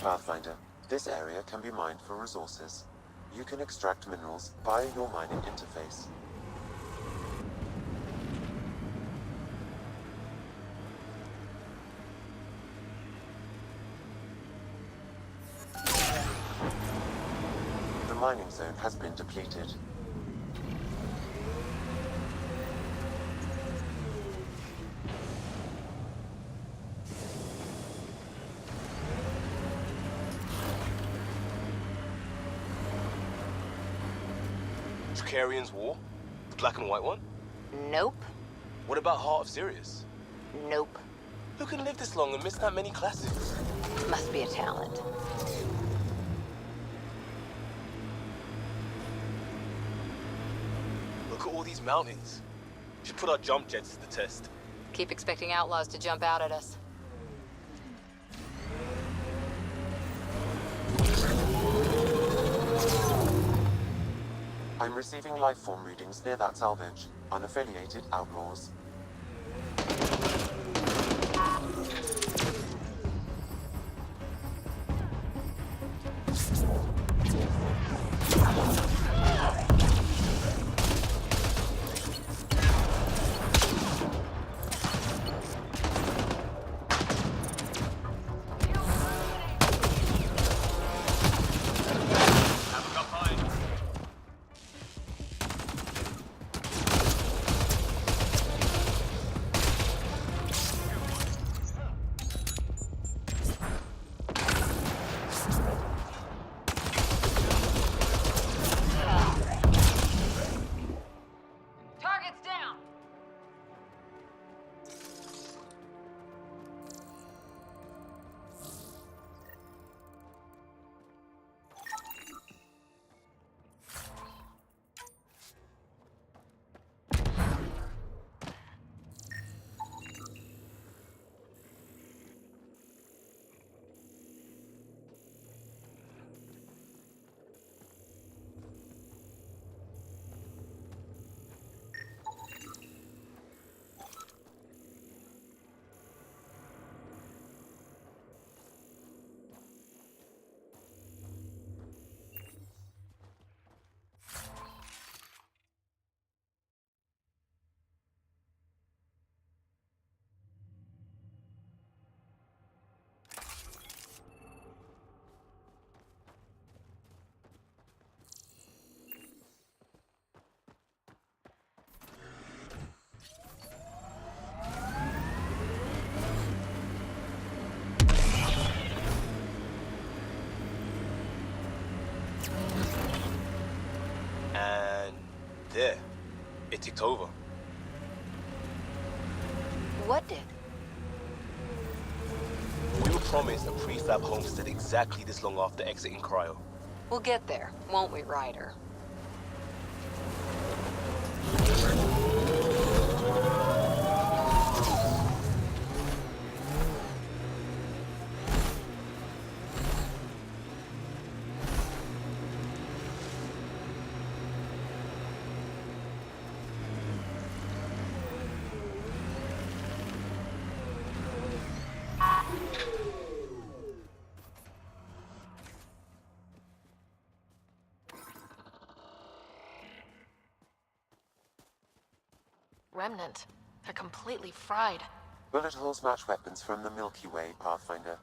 Pathfinder, this area can be mined for resources. You can extract minerals via your mining interface. The mining zone has been depleted. Dracarian's War? The black and white one? Nope. What about Heart of Sirius? Nope. Who can live this long and miss that many classics? Must be a talent. Look at all these mountains. Should put our jump jets to the test. Keep expecting outlaws to jump out at us. I'm receiving lifeform readings near that salvage. Unaffiliated outlaws. There. It ticked over. What did? We were promised a prefab homestead exactly this long after exiting cryo. We'll get there, won't we, Ryder? Remnant. They're completely fried. Bullet holes match weapons from the Milky Way, Pathfinder.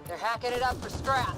They're hacking it up for scrap.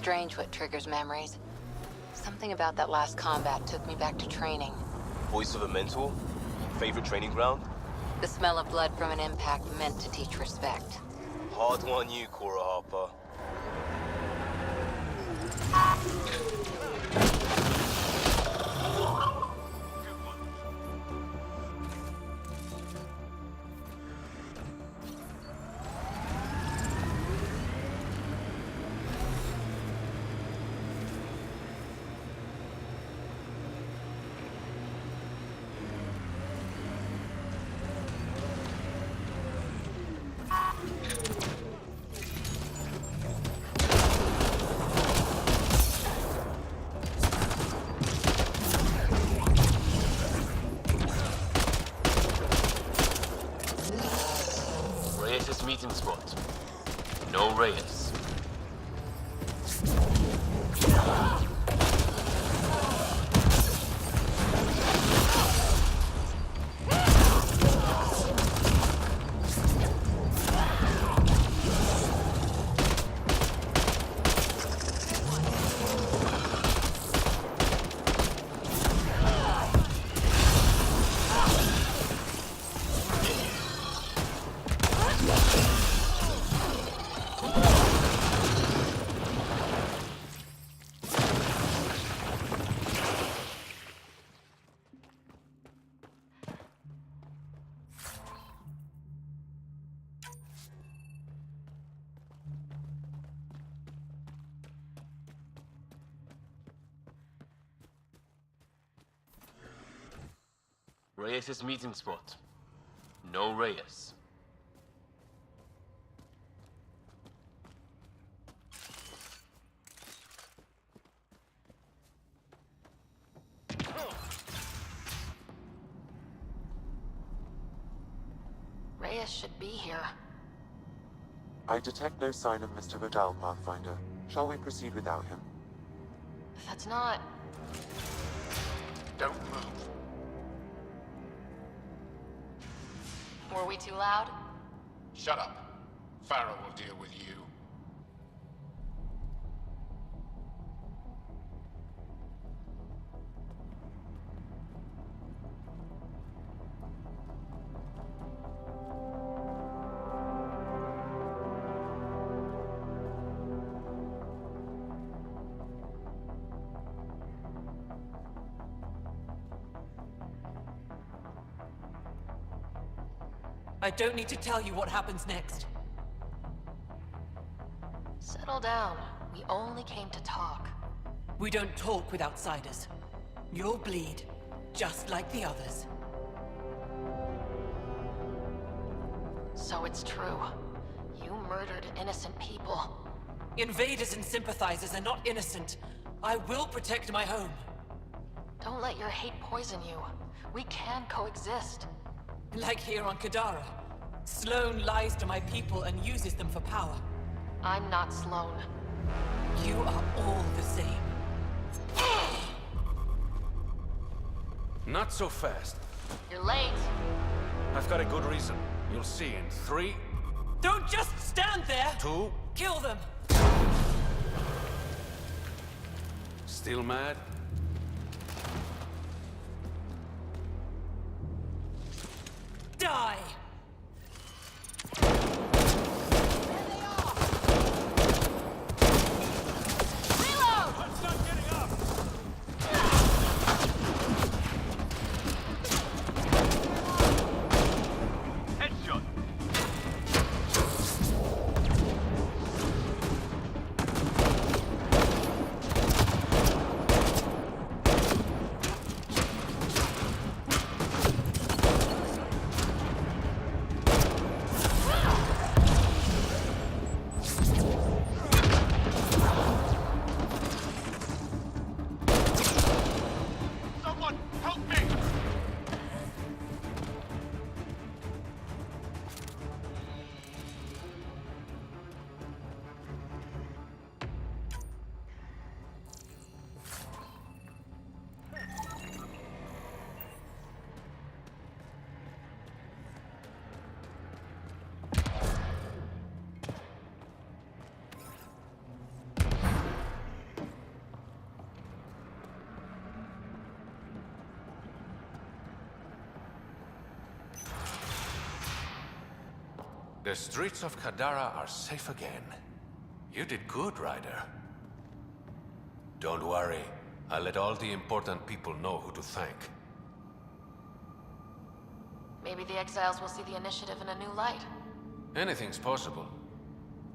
strange what triggers memories. Something about that last combat took me back to training. Voice of a mentor? Favorite training ground? The smell of blood from an impact meant to teach respect. Hard one you, Cora Harper. Reyes' meeting spot. No Reyes. Reyes' meeting spot. No Reyes. Reyes should be here. I detect no sign of Mr. Vidal, Pathfinder. Shall we proceed without him? That's not... Don't move. Were we too loud? Shut up. Farrell will deal with you. I don't need to tell you what happens next. Settle down. We only came to talk. We don't talk with outsiders. You'll bleed, just like the others. So it's true. You murdered innocent people. Invaders and sympathizers are not innocent. I will protect my home. Don't let your hate poison you. We can coexist. Like here on Kadara. Sloane lies to my people and uses them for power. I'm not Sloane. You are all the same. Not so fast. You're late. I've got a good reason. You'll see in 3, Don't just stand there! 2... Kill them! Still mad? Die! The streets of Kadara are safe again. You did good, Ryder. Don't worry. I'll let all the important people know who to thank. Maybe the exiles will see the initiative in a new light. Anything's possible.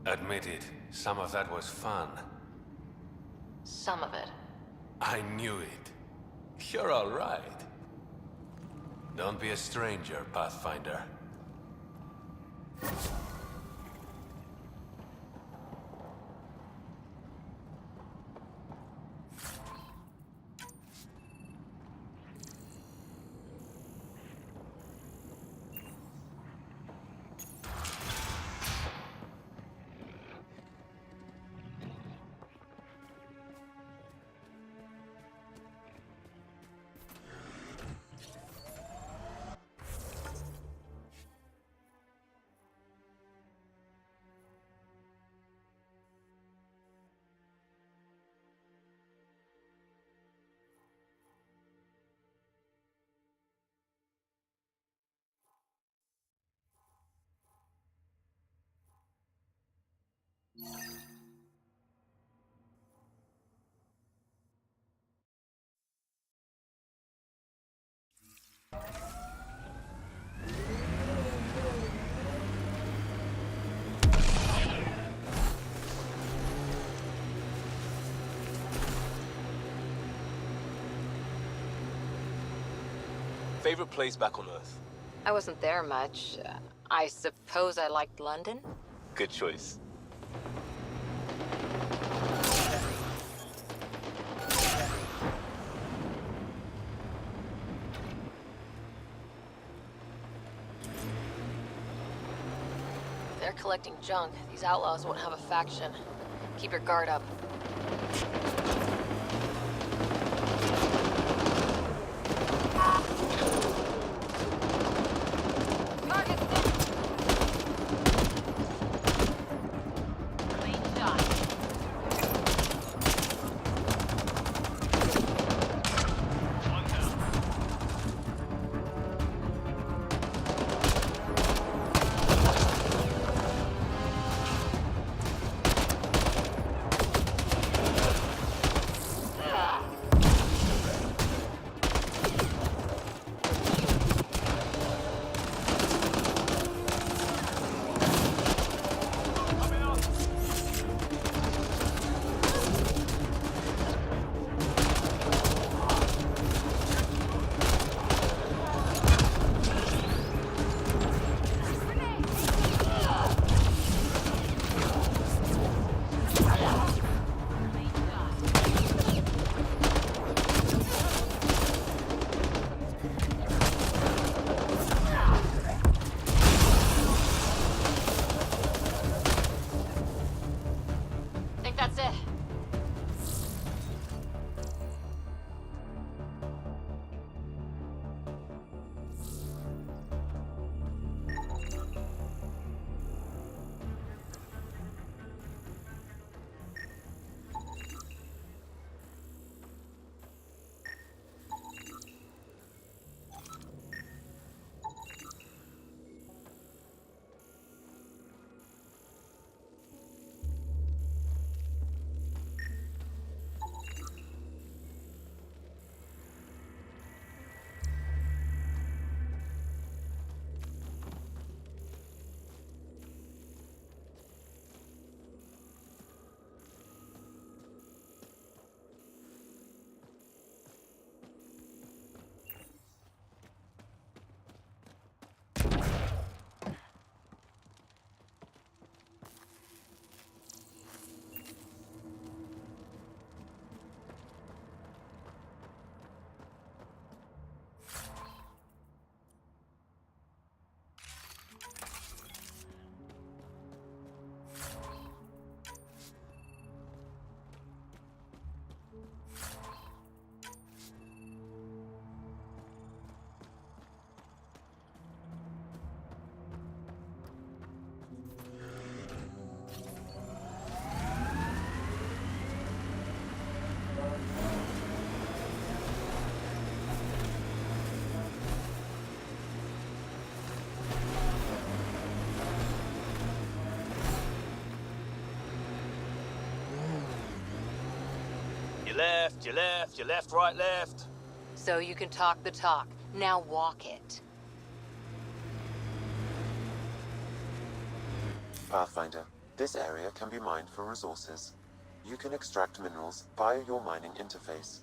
Admit it, some of that was fun. Some of it. I knew it. You're all right. Don't be a stranger, Pathfinder. Favorite place back on Earth? I wasn't there much. I suppose I liked London? Good choice. They're collecting junk. These outlaws won't have a faction. Keep your guard up. you left, right, left. So you can talk the talk. Now walk it. Pathfinder, this area can be mined for resources. You can extract minerals via your mining interface.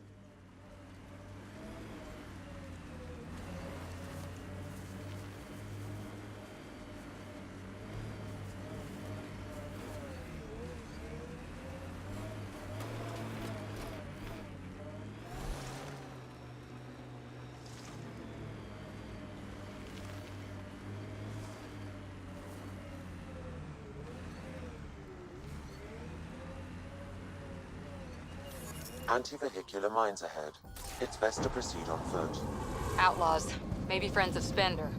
Anti-vehicular mines ahead. It's best to proceed on foot. Outlaws. Maybe friends of Spender.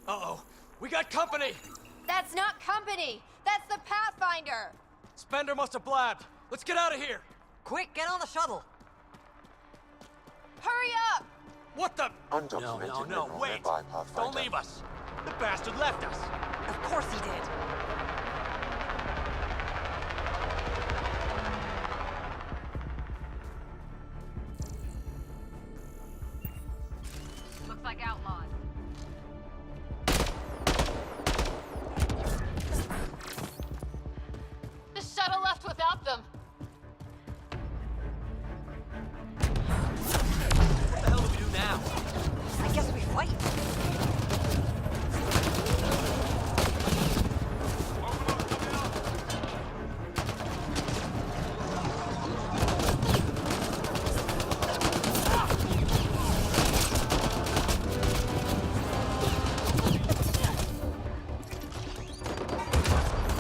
Uh-oh. We got company! That's not company! That's the Pathfinder! Spender must have blabbed. Let's get out of here! Quick, get on the shuttle! Hurry up! What the? Undocumented No, mineral wait! nearby, Pathfinder. Don't leave us! The bastard left us! Of course he did. Looks like outlaws. The shuttle left without them. What the hell do we do now? I guess we fight.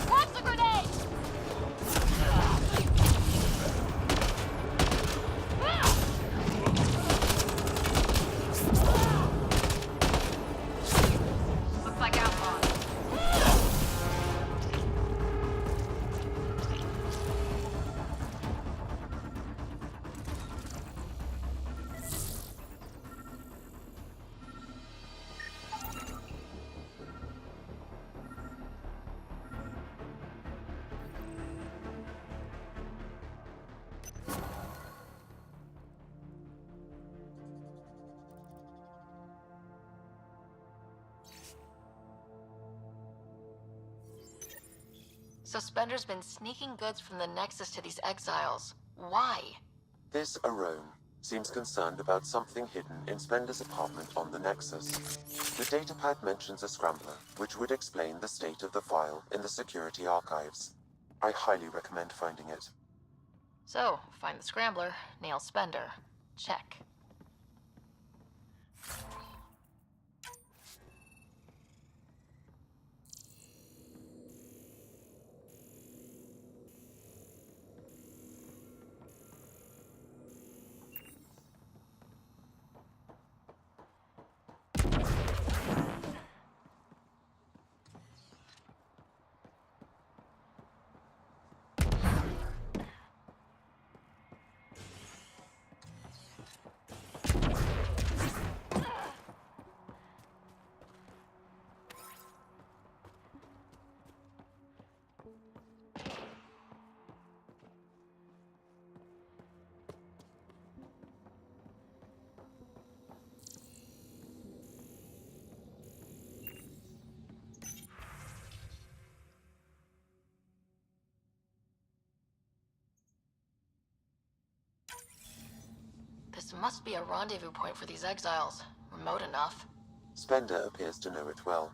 Watch the grenade! Looks like outlaws. So Spender's been sneaking goods from the Nexus to these exiles. Why? This Arome seems concerned about something hidden in Spender's apartment on the Nexus. The datapad mentions a scrambler, which would explain the state of the file in the security archives. I highly recommend finding it. So, find the scrambler, nail Spender. Check. This must be a rendezvous point for these exiles. Remote enough. Spender appears to know it well.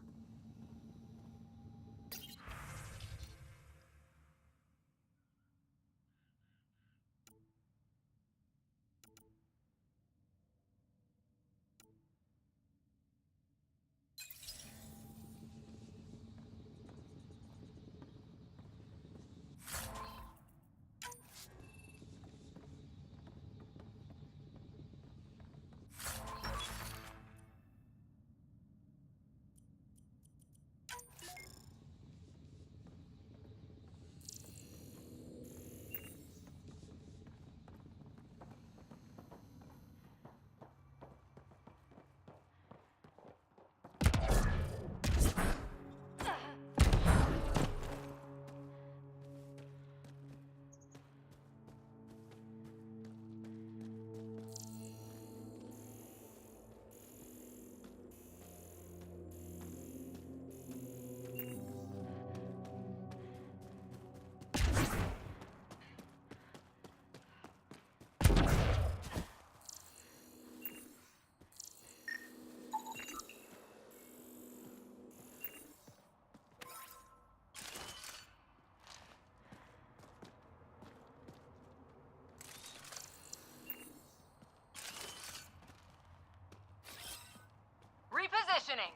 Repositioning.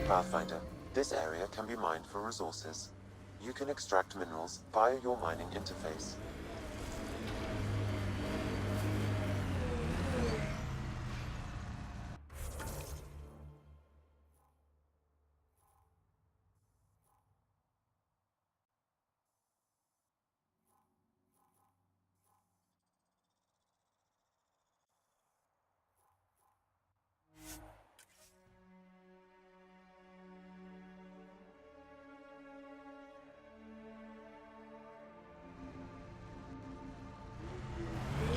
Pathfinder, this area can be mined for resources. You can extract minerals via your mining interface.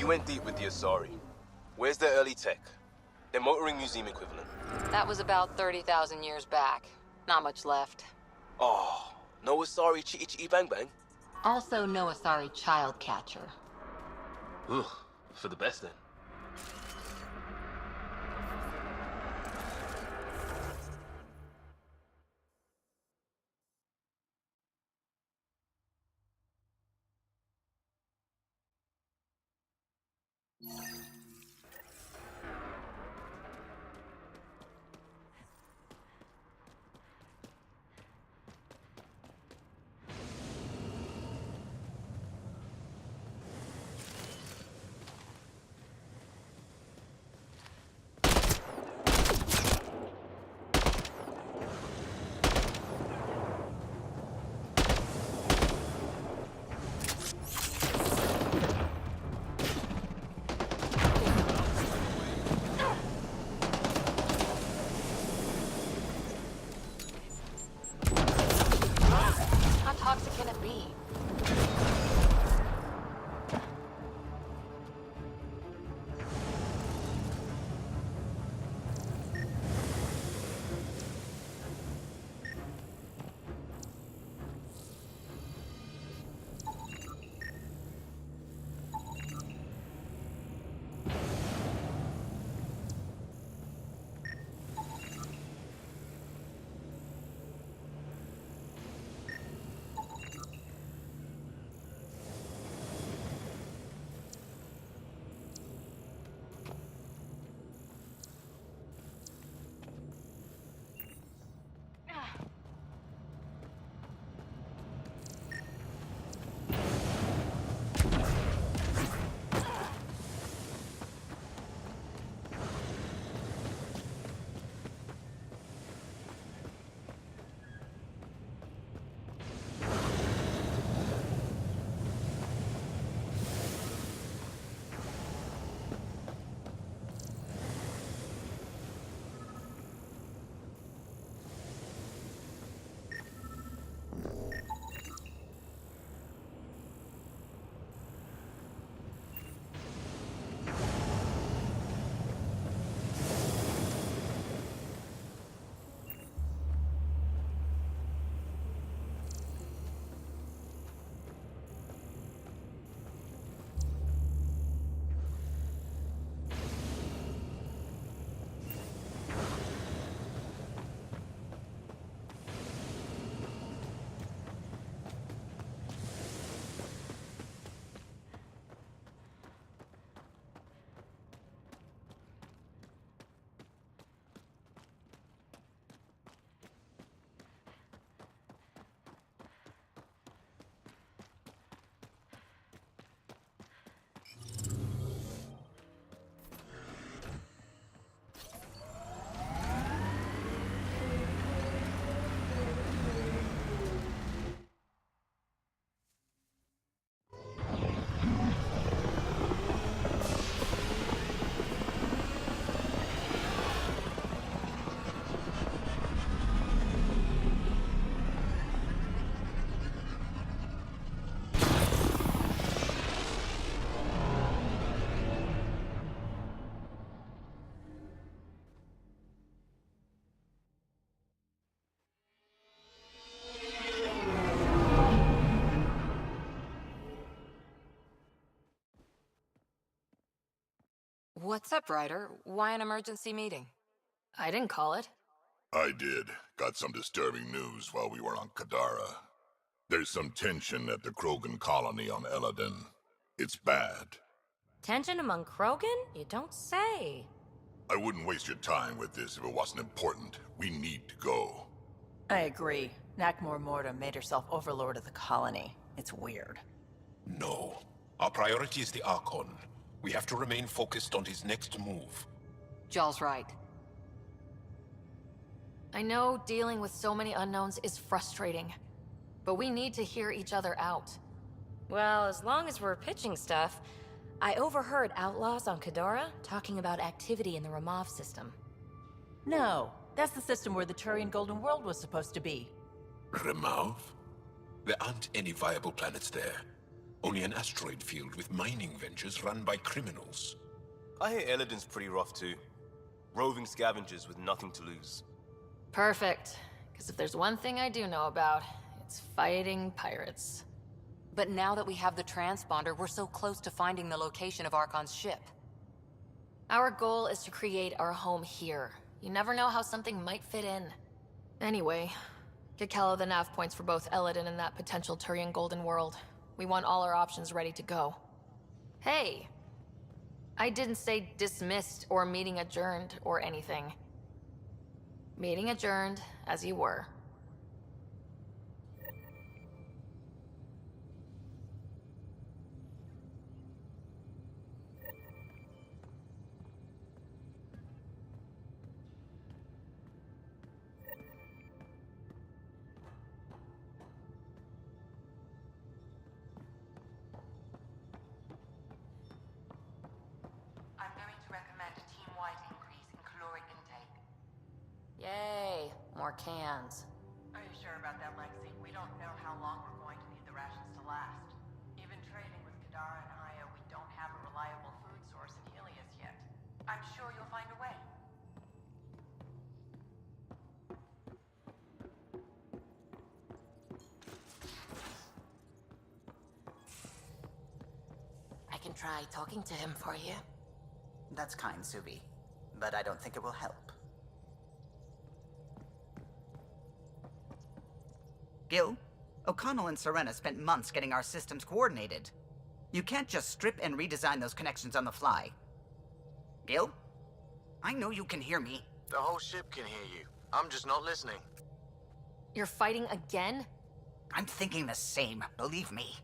You went deep with the Asari. Where's their early tech? Their motoring museum equivalent. That was about 30,000 years back. Not much left. Oh, no Asari chitty chitty bang bang? Also no Asari child catcher. Ugh, for the best then. What's up, Ryder? Why an emergency meeting? I didn't call it. I did. Got some disturbing news while we were on Kadara. There's some tension at the Krogan colony on Eladin. It's bad. Tension among Krogan? You don't say. I wouldn't waste your time with this if it wasn't important. We need to go. I agree. Nakmor Morta made herself overlord of the colony. It's weird. No. Our priority is the Archon. We have to remain focused on his next move. Jall's right. I know dealing with so many unknowns is frustrating, but we need to hear each other out. Well, as long as we're pitching stuff, I overheard outlaws on Kadara talking about activity in the Ramov system. No, that's the system where the Turian Golden World was supposed to be. Remov? There aren't any viable planets there. Only an asteroid field with mining ventures run by criminals. I hear Eladin's pretty rough too. Roving scavengers with nothing to lose. Perfect. Because if there's one thing I do know about, it's fighting pirates. But now that we have the transponder, we're so close to finding the location of Archon's ship. Our goal is to create our home here. You never know how something might fit in. Anyway, get Kello the nav points for both Eladin and that potential Turian Golden World. We want all our options ready to go. Hey! I didn't say dismissed or meeting adjourned or anything. Meeting adjourned, as you were. I'm going to recommend a team-wide increase in caloric intake. Yay, more cans. Are you sure about that, Lexi? We don't know how long we're going to need the rations to last. Even trading with Kadara and Aya, we don't have a reliable food source in Helios yet. I'm sure you'll find a way. I can try talking to him for you. That's kind, Suvi. But I don't think it will help. Gil, O'Connell and Serena spent months getting our systems coordinated. You can't just strip and redesign those connections on the fly. Gil? I know you can hear me. The whole ship can hear you. I'm just not listening. You're fighting again? I'm thinking the same, believe me.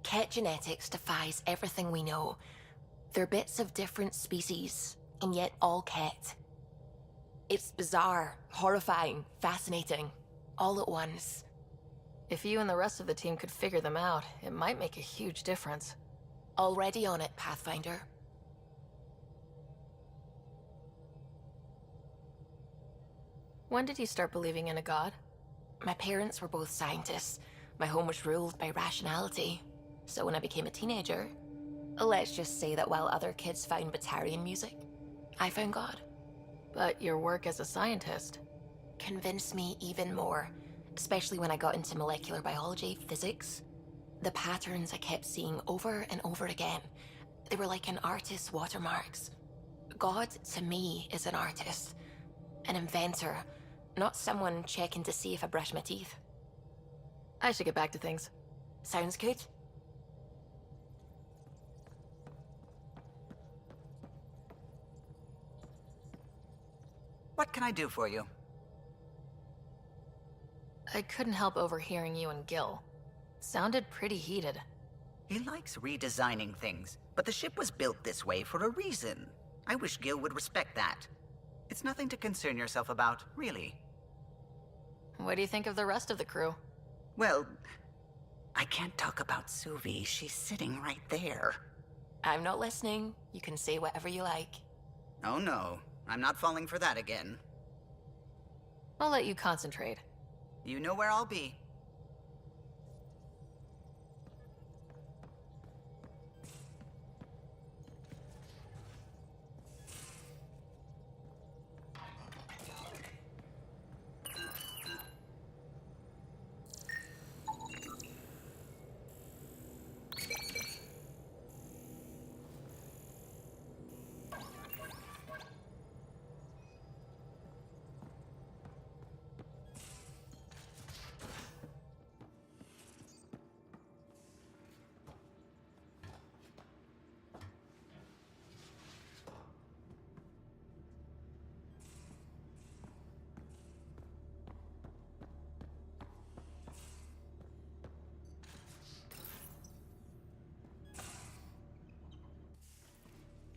Ket genetics defies everything we know. They're bits of different species, and yet all Ket. It's bizarre, horrifying, fascinating, all at once. If you and the rest of the team could figure them out, it might make a huge difference. Already on it, Pathfinder. When did you start believing in a god? My parents were both scientists. My home was ruled by rationality. So when I became a teenager, let's just say that while other kids found Batarian music, I found God. But your work as a scientist convinced me even more, especially when I got into molecular biology, physics. The patterns I kept seeing over and over again, they were like an artist's watermarks. God, to me, is an artist, an inventor, not someone checking to see if I brush my teeth. I should get back to things. Sounds good. What can I do for you? I couldn't help overhearing you and Gil. Sounded pretty heated. He likes redesigning things, but the ship was built this way for a reason. I wish Gil would respect that. It's nothing to concern yourself about, really. What do you think of the rest of the crew? Well, I can't talk about Suvi. She's sitting right there. I'm not listening. You can say whatever you like. Oh no, I'm not falling for that again. I'll let you concentrate. You know where I'll be.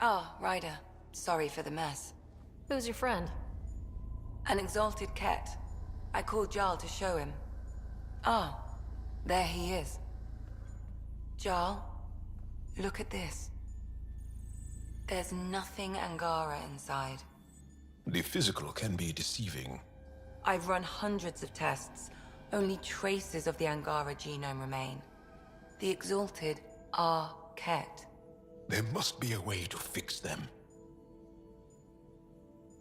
Ah, Ryder. Sorry for the mess. Who's your friend? An exalted Ket. I called Jarl to show him. Ah, there he is. Jarl, look at this. There's nothing Angara inside. The physical can be deceiving. I've run hundreds of tests. Only traces of the Angara genome remain. The exalted are Ket. There must be a way to fix them.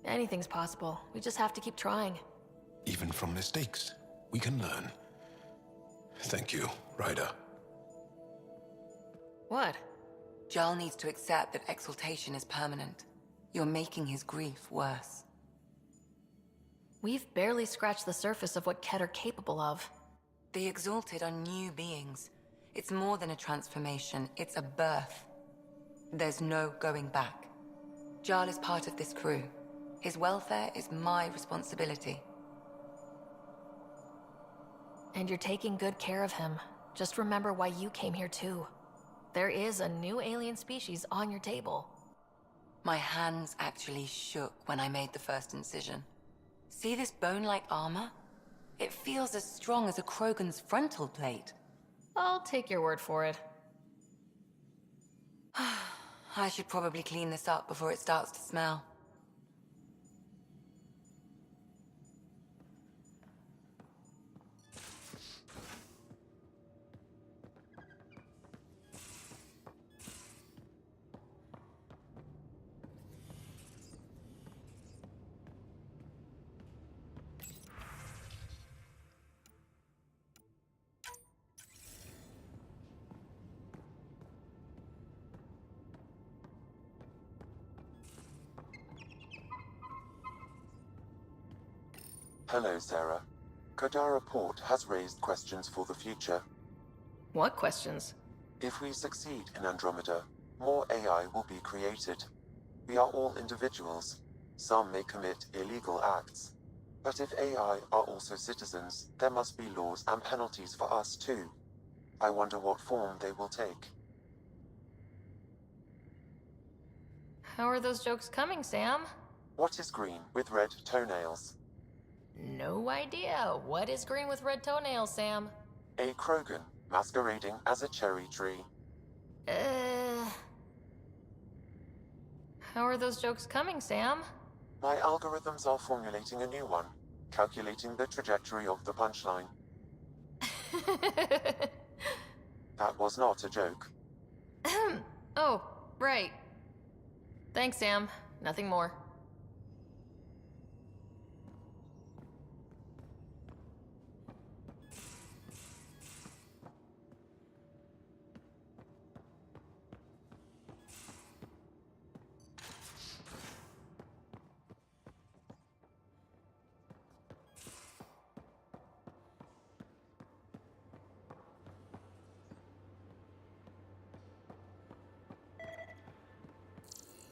Anything's possible. We just have to keep trying. Even from mistakes, we can learn. Thank you, Ryder. What? Jarl needs to accept that exaltation is permanent. You're making his grief worse. We've barely scratched the surface of what Ket are capable of. The exalted are new beings. It's more than a transformation, it's a birth. There's no going back. Jarl is part of this crew. His welfare is my responsibility. And you're taking good care of him. Just remember why you came here too. There is a new alien species on your table. My hands actually shook when I made the first incision. See this bone-like armor? It feels as strong as a Krogan's frontal plate. I'll take your word for it. I should probably clean this up before it starts to smell. Hello, Sarah. Kadara Port has raised questions for the future. What questions? If we succeed in Andromeda, more AI will be created. We are all individuals. Some may commit illegal acts. But if AI are also citizens, there must be laws and penalties for us too. I wonder what form they will take. How are those jokes coming, Sam? What is green with red toenails? No idea. What is green with red toenails, Sam? A Krogan, masquerading as a cherry tree. How are those jokes coming, Sam? My algorithms are formulating a new one, calculating the trajectory of the punchline. That was not a joke. Oh, right. Thanks, Sam. Nothing more.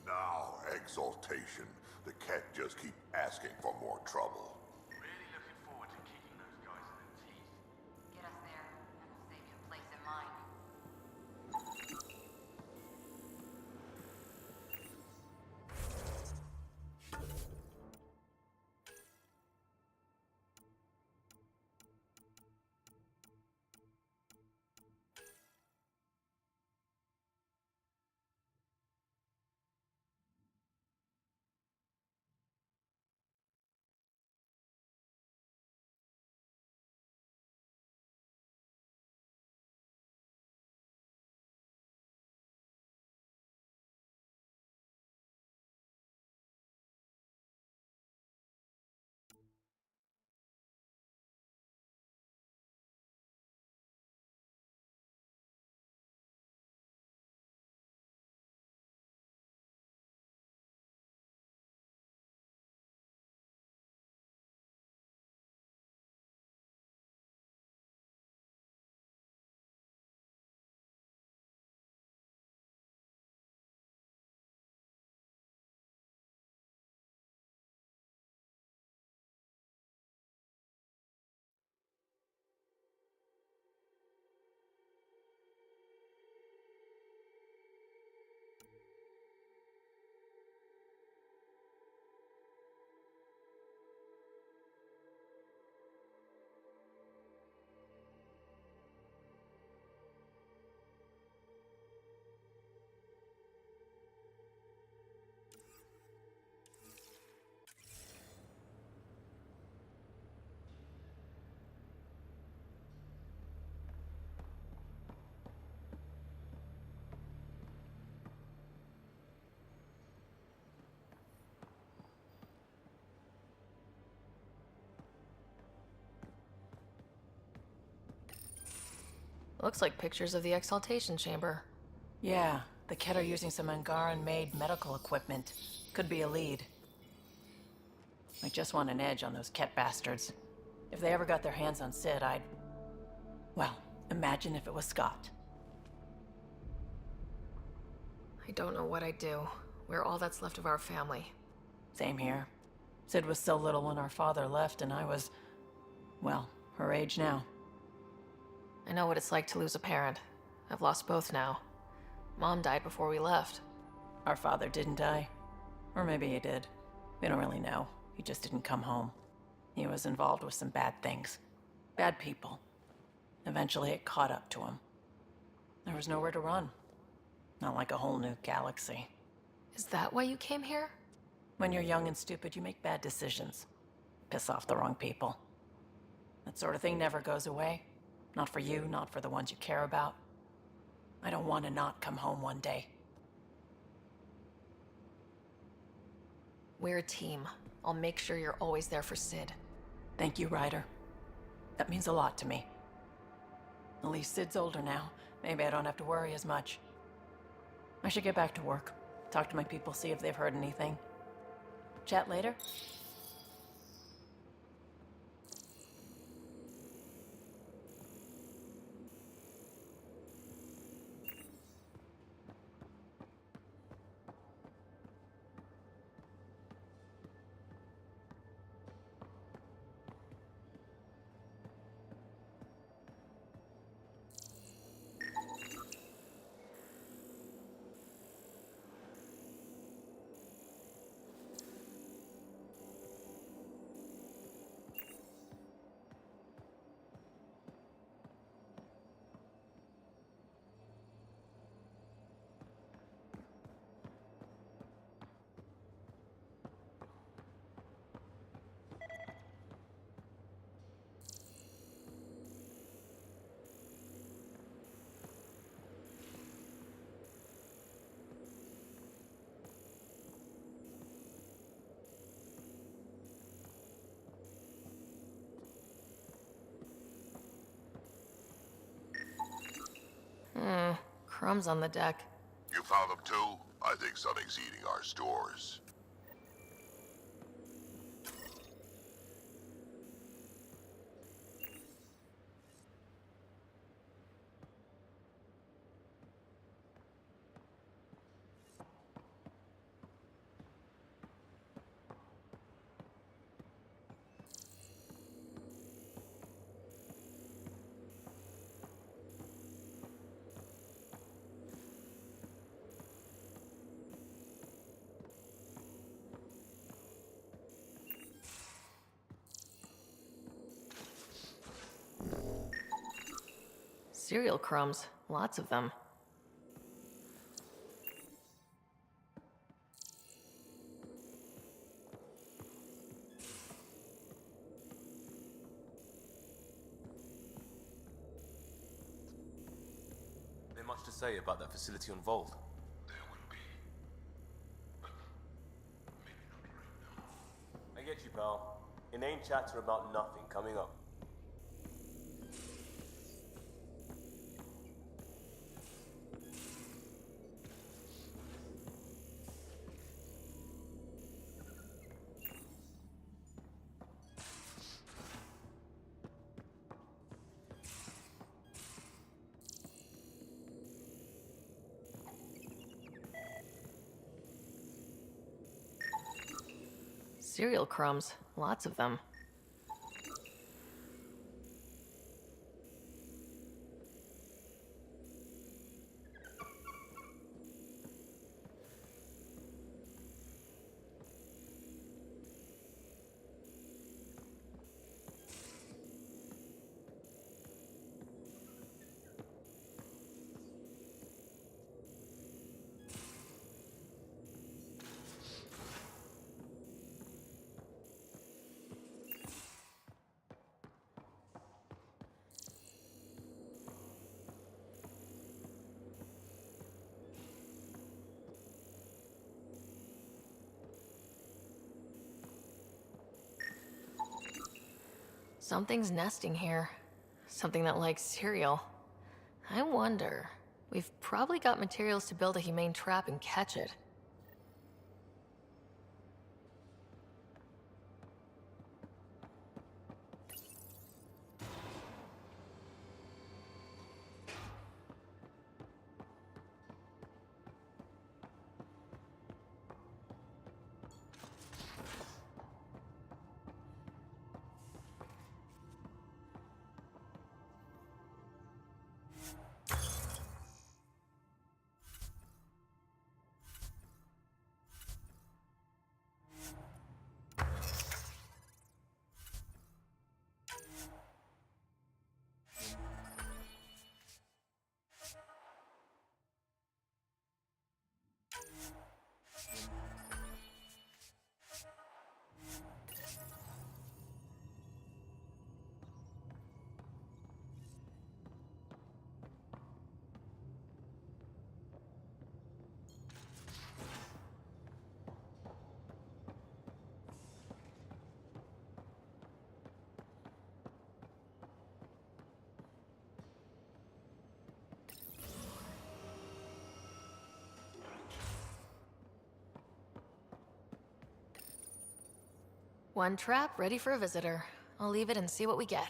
Now, exaltation. The cat just keep asking for more trouble. Really looking forward to kicking those guys in the teeth. Get us there, and we'll save you a place in mine. Looks like pictures of the exaltation chamber. Yeah, the Ket are using some Angaran-made medical equipment. Could be a lead. I just want an edge on those Ket bastards. If they ever got their hands on Sid, I'd... Well, imagine if it was Scott. I don't know what I'd do. We're all that's left of our family. Same here. Sid was so little when our father left, and I was... well, her age now. I know what it's like to lose a parent. I've lost both now. Mom died before we left. Our father didn't die. Or maybe he did. We don't really know. He just didn't come home. He was involved with some bad things. Bad people. Eventually it caught up to him. There was nowhere to run. Not like a whole new galaxy. Is that why you came here? When you're young and stupid, you make bad decisions. Piss off the wrong people. That sort of thing never goes away. Not for you, not for the ones you care about. I don't want to not come home one day. We're a team. I'll make sure you're always there for Sid. Thank you, Ryder. That means a lot to me. At least Sid's older now. Maybe I don't have to worry as much. I should get back to work. Talk to my people, see if they've heard anything. Chat later? crumbs on the deck. You found them too? I think something's eating our stores. Cereal crumbs. Lots of them. There much to say about that facility on Vault? There will be. But maybe not right now. I get you, pal. Inane chatter about nothing coming up. Cereal crumbs. Lots of them. Something's nesting here. Something that likes cereal. I wonder. We've probably got materials to build a humane trap and catch it. One trap ready for a visitor. I'll leave it and see what we get.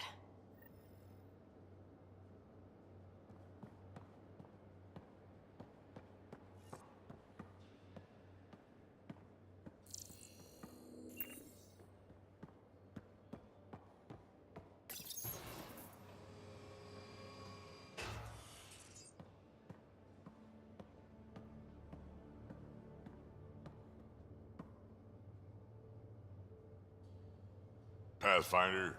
Pathfinder?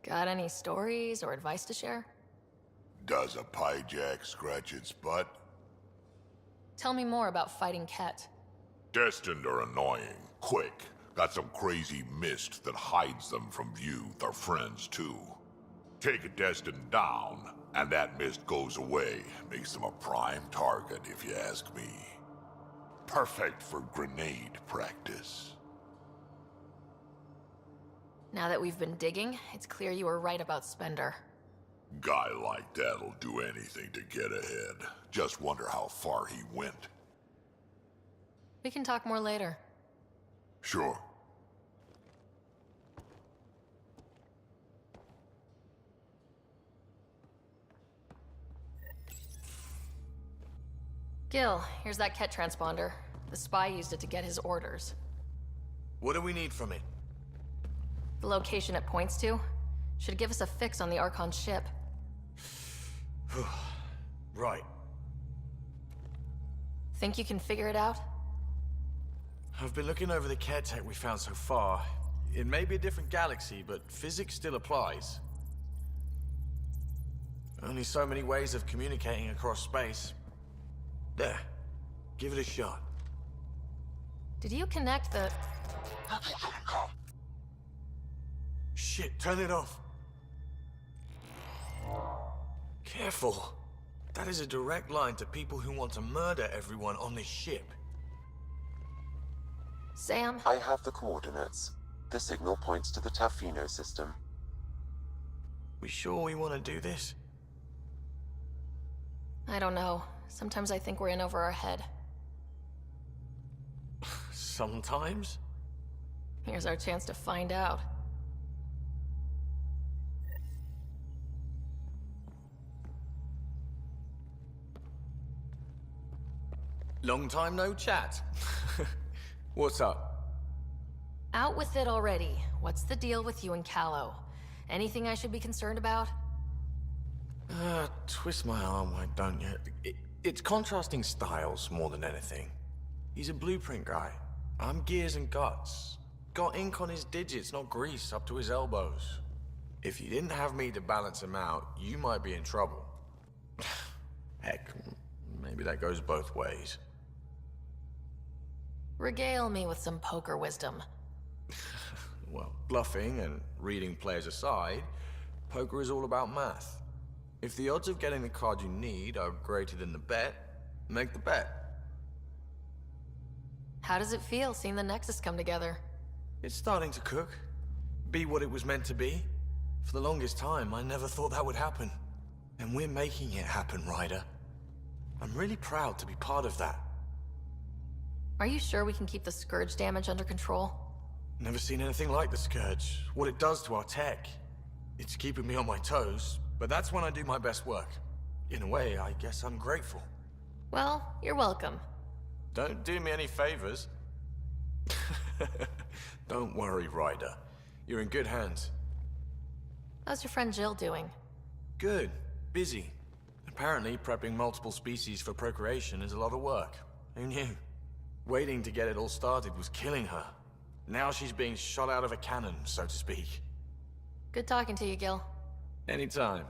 Got any stories or advice to share? Does a pyjak scratch its butt? Tell me more about fighting Ket. Destined are annoying. Quick. Got some crazy mist that hides them from view, their friends too. Take a Destined down, and that mist goes away. Makes them a prime target, if you ask me. Perfect for grenade practice. Now that we've been digging, it's clear you were right about Spender. Guy like that'll do anything to get ahead. Just wonder how far he went. We can talk more later. Sure. Gil, here's that Ket transponder. The spy used it to get his orders. What do we need from it? The location it points to should give us a fix on the Archon's ship. Right. Think you can figure it out? I've been looking over the care tech we found so far. It may be a different galaxy, but physics still applies. Only so many ways of communicating across space. There. Give it a shot. Did you connect the... Shit, turn it off. Careful. That is a direct line to people who want to murder everyone on this ship. Sam? I have the coordinates. The signal points to the Tafino system. We sure we want to do this? I don't know. Sometimes I think we're in over our head. Sometimes? Here's our chance to find out. Long time no chat. What's up? Out with it already. What's the deal with you and Callow? Anything I should be concerned about? Twist my arm, why don't you? It's contrasting styles more than anything. He's a blueprint guy. I'm gears and guts. Got ink on his digits, not grease up to his elbows. If you didn't have me to balance him out, you might be in trouble. Heck, maybe that goes both ways. Regale me with some poker wisdom. Well, bluffing and reading players aside, poker is all about math. If the odds of getting the card you need are greater than the bet, make the bet. How does it feel seeing the Nexus come together? It's starting to cook. Be what it was meant to be. For the longest time, I never thought that would happen. And we're making it happen, Ryder. I'm really proud to be part of that. Are you sure we can keep the Scourge damage under control? Never seen anything like the Scourge. What it does to our tech. It's keeping me on my toes, but that's when I do my best work. In a way, I guess I'm grateful. Well, you're welcome. Don't do me any favors. Don't worry, Ryder. You're in good hands. How's your friend Jill doing? Good. Busy. Apparently, prepping multiple species for procreation is a lot of work. Who knew? Waiting to get it all started was killing her. Now she's being shot out of a cannon, so to speak. Good talking to you, Gil. Anytime.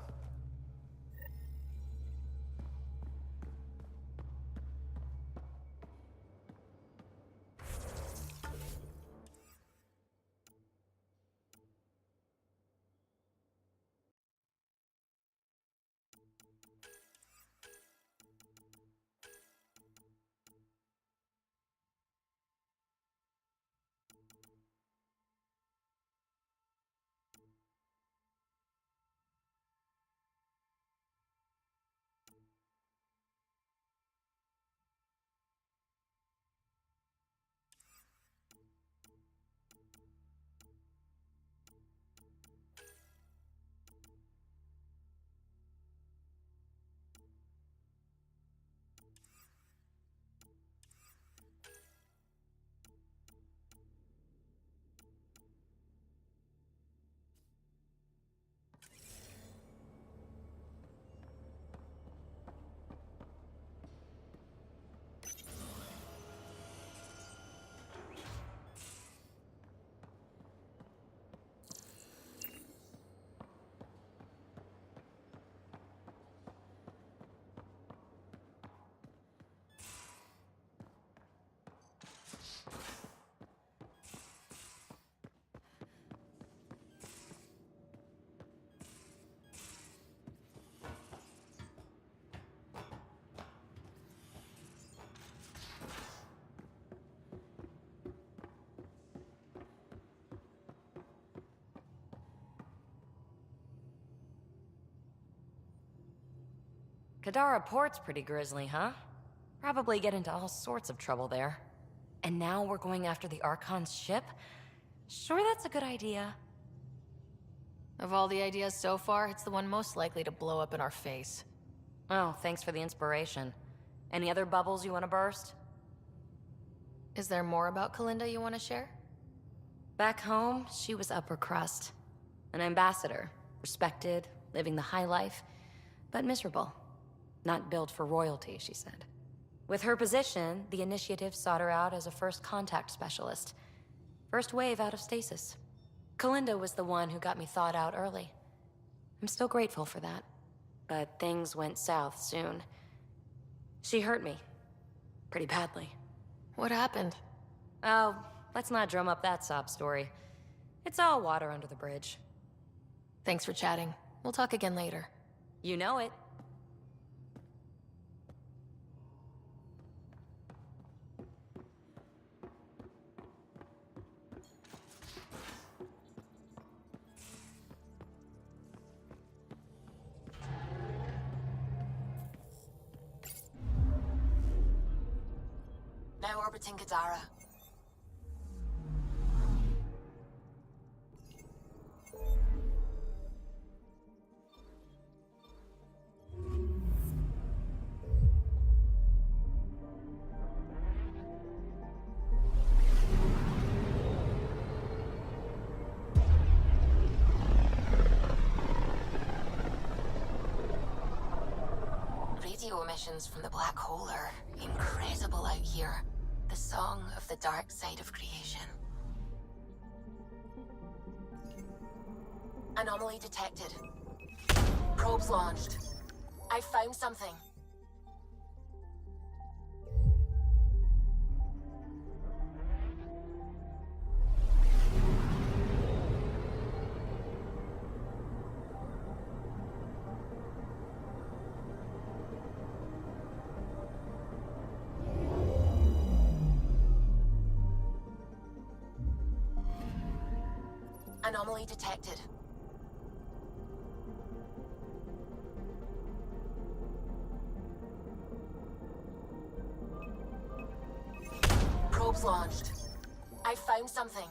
Kadara Port's pretty grisly, huh? Probably get into all sorts of trouble there. And now we're going after the Archon's ship? Sure that's a good idea. Of all the ideas so far, it's the one most likely to blow up in our face. Oh, thanks for the inspiration. Any other bubbles you want to burst? Is there more about Kalinda you want to share? Back home, she was upper crust. An ambassador. Respected, living the high life, but miserable. Not built for royalty, she said. With her position, the initiative sought her out as a first contact specialist. First wave out of stasis. Kalinda was the one who got me thawed out early. I'm still grateful for that. But things went south soon. She hurt me. Pretty badly. What happened? Oh, let's not drum up that sob story. It's all water under the bridge. Thanks for chatting. We'll talk again later. You know it. Now orbiting Kadara. Radio emissions from the black hole are incredible out here. The song of the dark side of creation. Anomaly detected. Probes launched. I found something. Anomaly detected. Probes launched. I found something.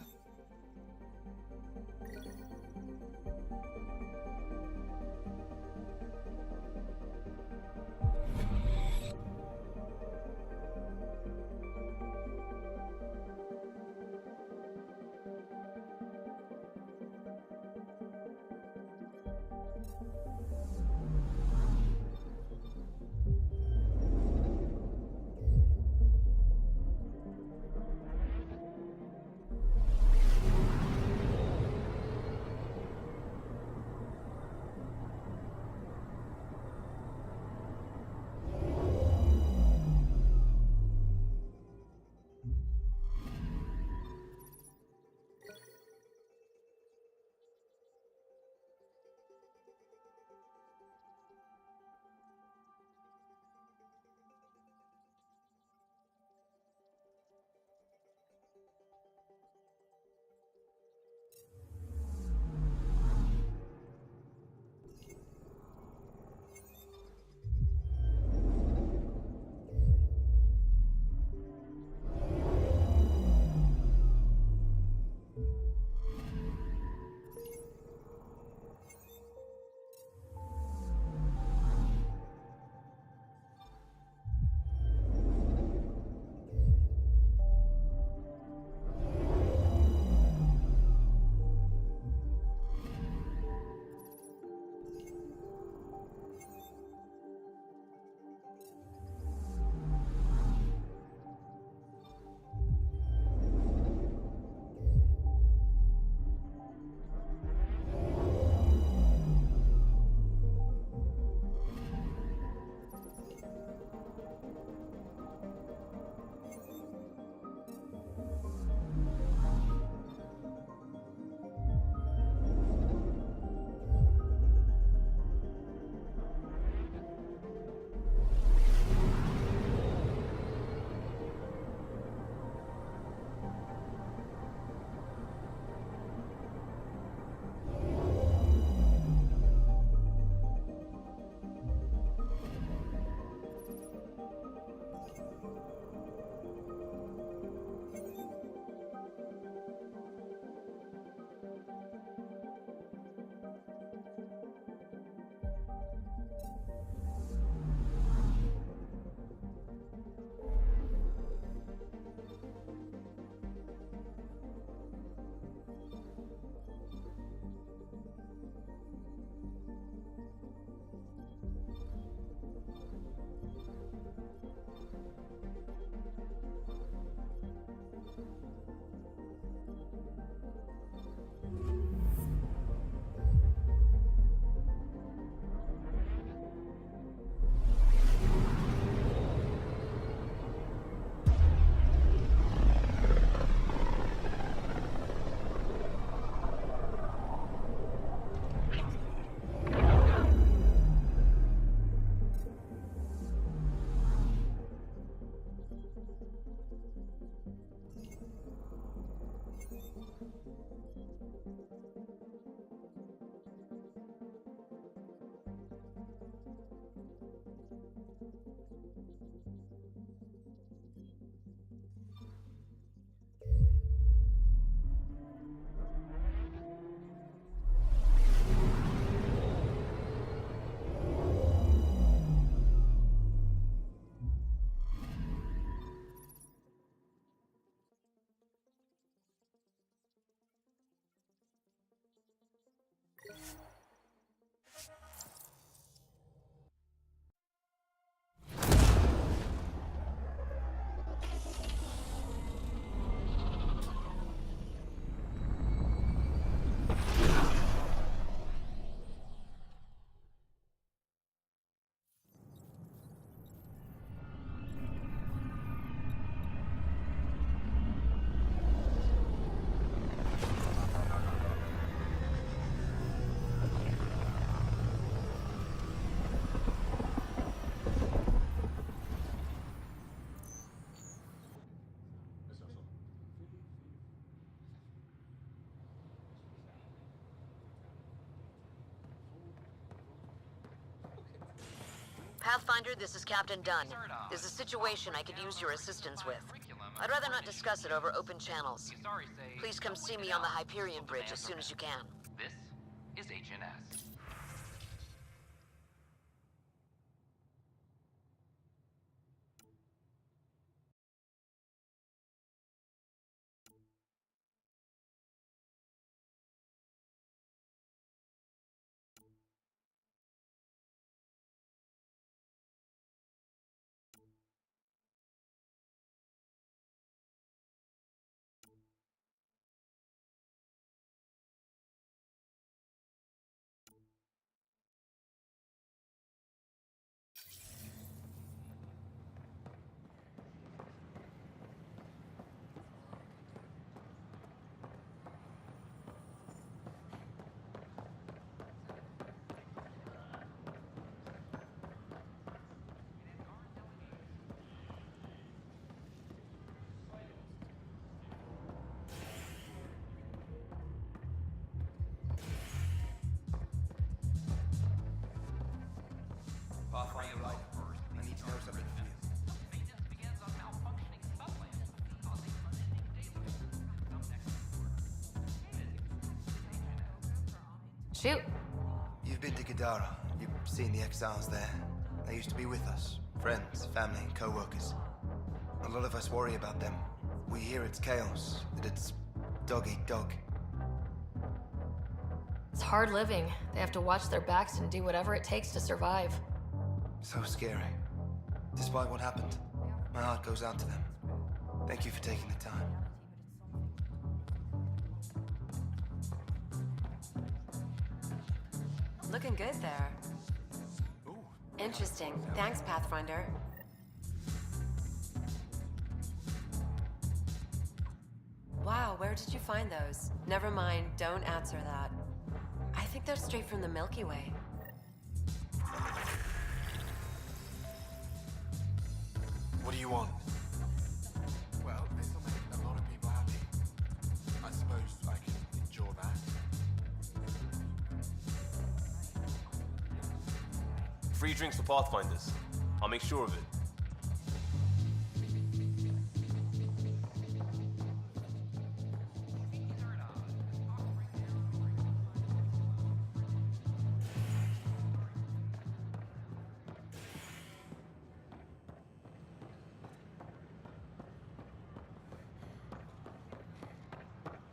Pathfinder, this is Captain Dunn. There's a situation I could use your assistance with. I'd rather not discuss it over open channels. Please come see me on the Hyperion Bridge as soon as you can. This is HNS. Pathfinder Ryder, I need to know something from you. Shoot. You've been to Gadara. You've seen the exiles there. They used to be with us. Friends, family, and co-workers. A lot of us worry about them. We hear it's chaos, that it's dog-eat-dog. It's hard living. They have to watch their backs and do whatever it takes to survive. So scary. Despite what happened, my heart goes out to them. Thank you for taking the time. Looking good there. Interesting. Thanks, Pathfinder. Wow, where did you find those? Never mind, don't answer that. I think they're straight from the Milky Way. What do you want? Well, this'll make a lot of people happy. I suppose I can endure that. Free drinks for Pathfinders. I'll make sure of it.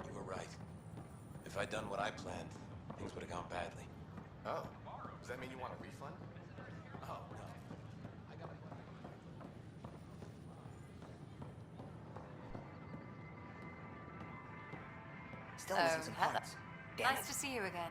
You were right. If I'd done what I planned, things would have gone badly. Oh, does that mean you want a refund? Oh, no. Still missing some hello. parts. Damn Nice it. to see you again.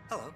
Hello.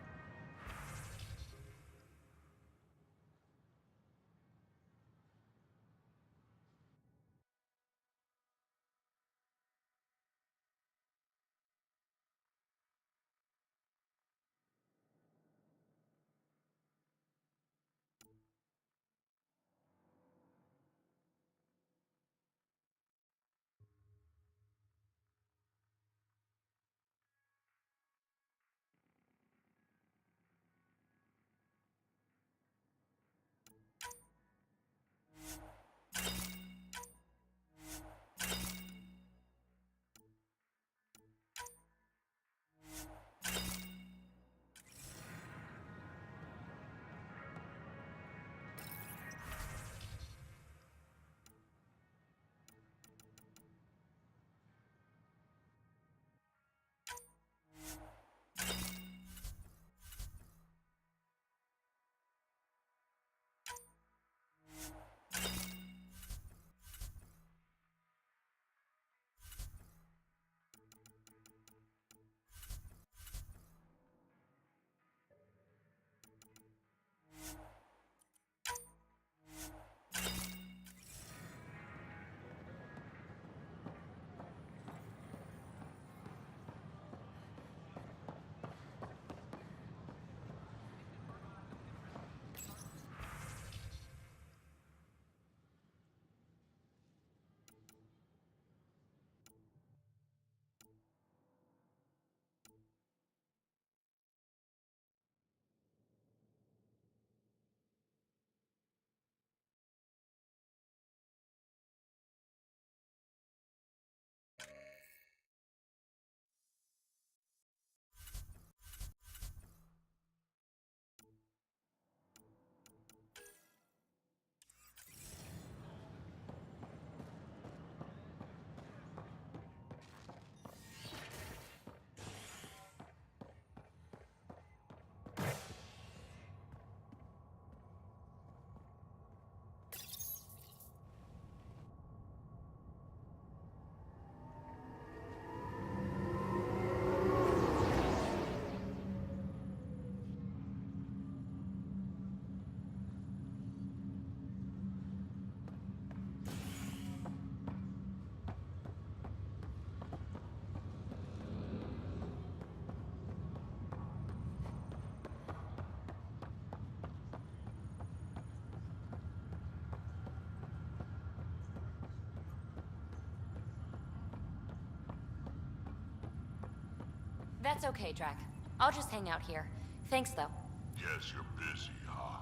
That's okay, Drac. I'll just hang out here. Thanks, though. Guess you're busy, huh?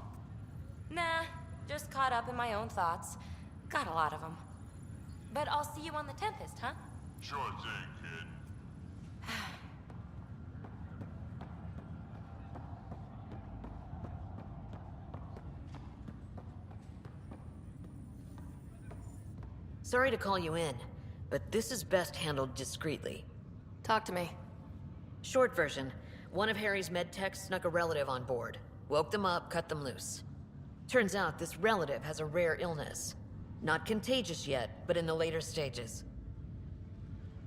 Nah, just caught up in my own thoughts. Got a lot of them. But I'll see you on the Tempest, huh? Sure thing, kid. Sorry to call you in, but this is best handled discreetly. Talk to me. Short version, one of Harry's med techs snuck a relative on board. Woke them up, cut them loose. Turns out this relative has a rare illness. Not contagious yet, but in the later stages.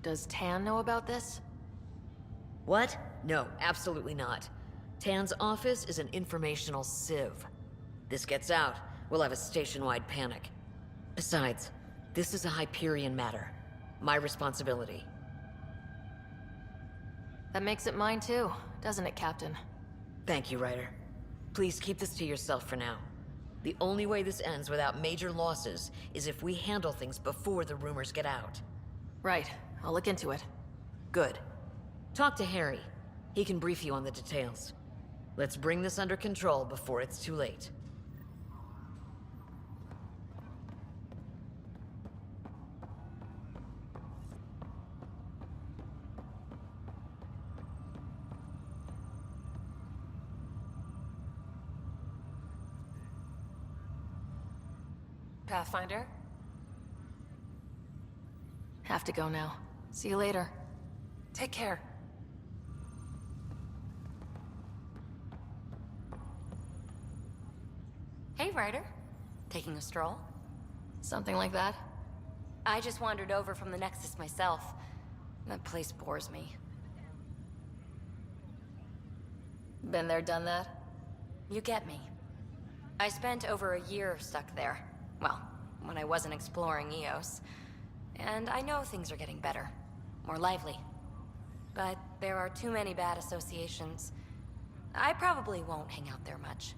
Does Tan know about this? What? No, absolutely not. Tan's office is an informational sieve. This gets out, we'll have a station-wide panic. Besides, this is a Hyperion matter. My responsibility. That makes it mine too, doesn't it, Captain? Thank you, Ryder. Please keep this to yourself for now. The only way this ends without major losses is if we handle things before the rumors get out. Right. I'll look into it. Good. Talk to Harry. He can brief you on the details. Let's bring this under control before it's too late. Pathfinder? Have to go now. See you later. Take care. Hey, Ryder. Taking a stroll? Something like that? I just wandered over from the Nexus myself. That place bores me. Been there, done that? You get me. I spent over a year stuck there. Well, when I wasn't exploring Eos. And I know things are getting better. More lively. But there are too many bad associations. I probably won't hang out there much.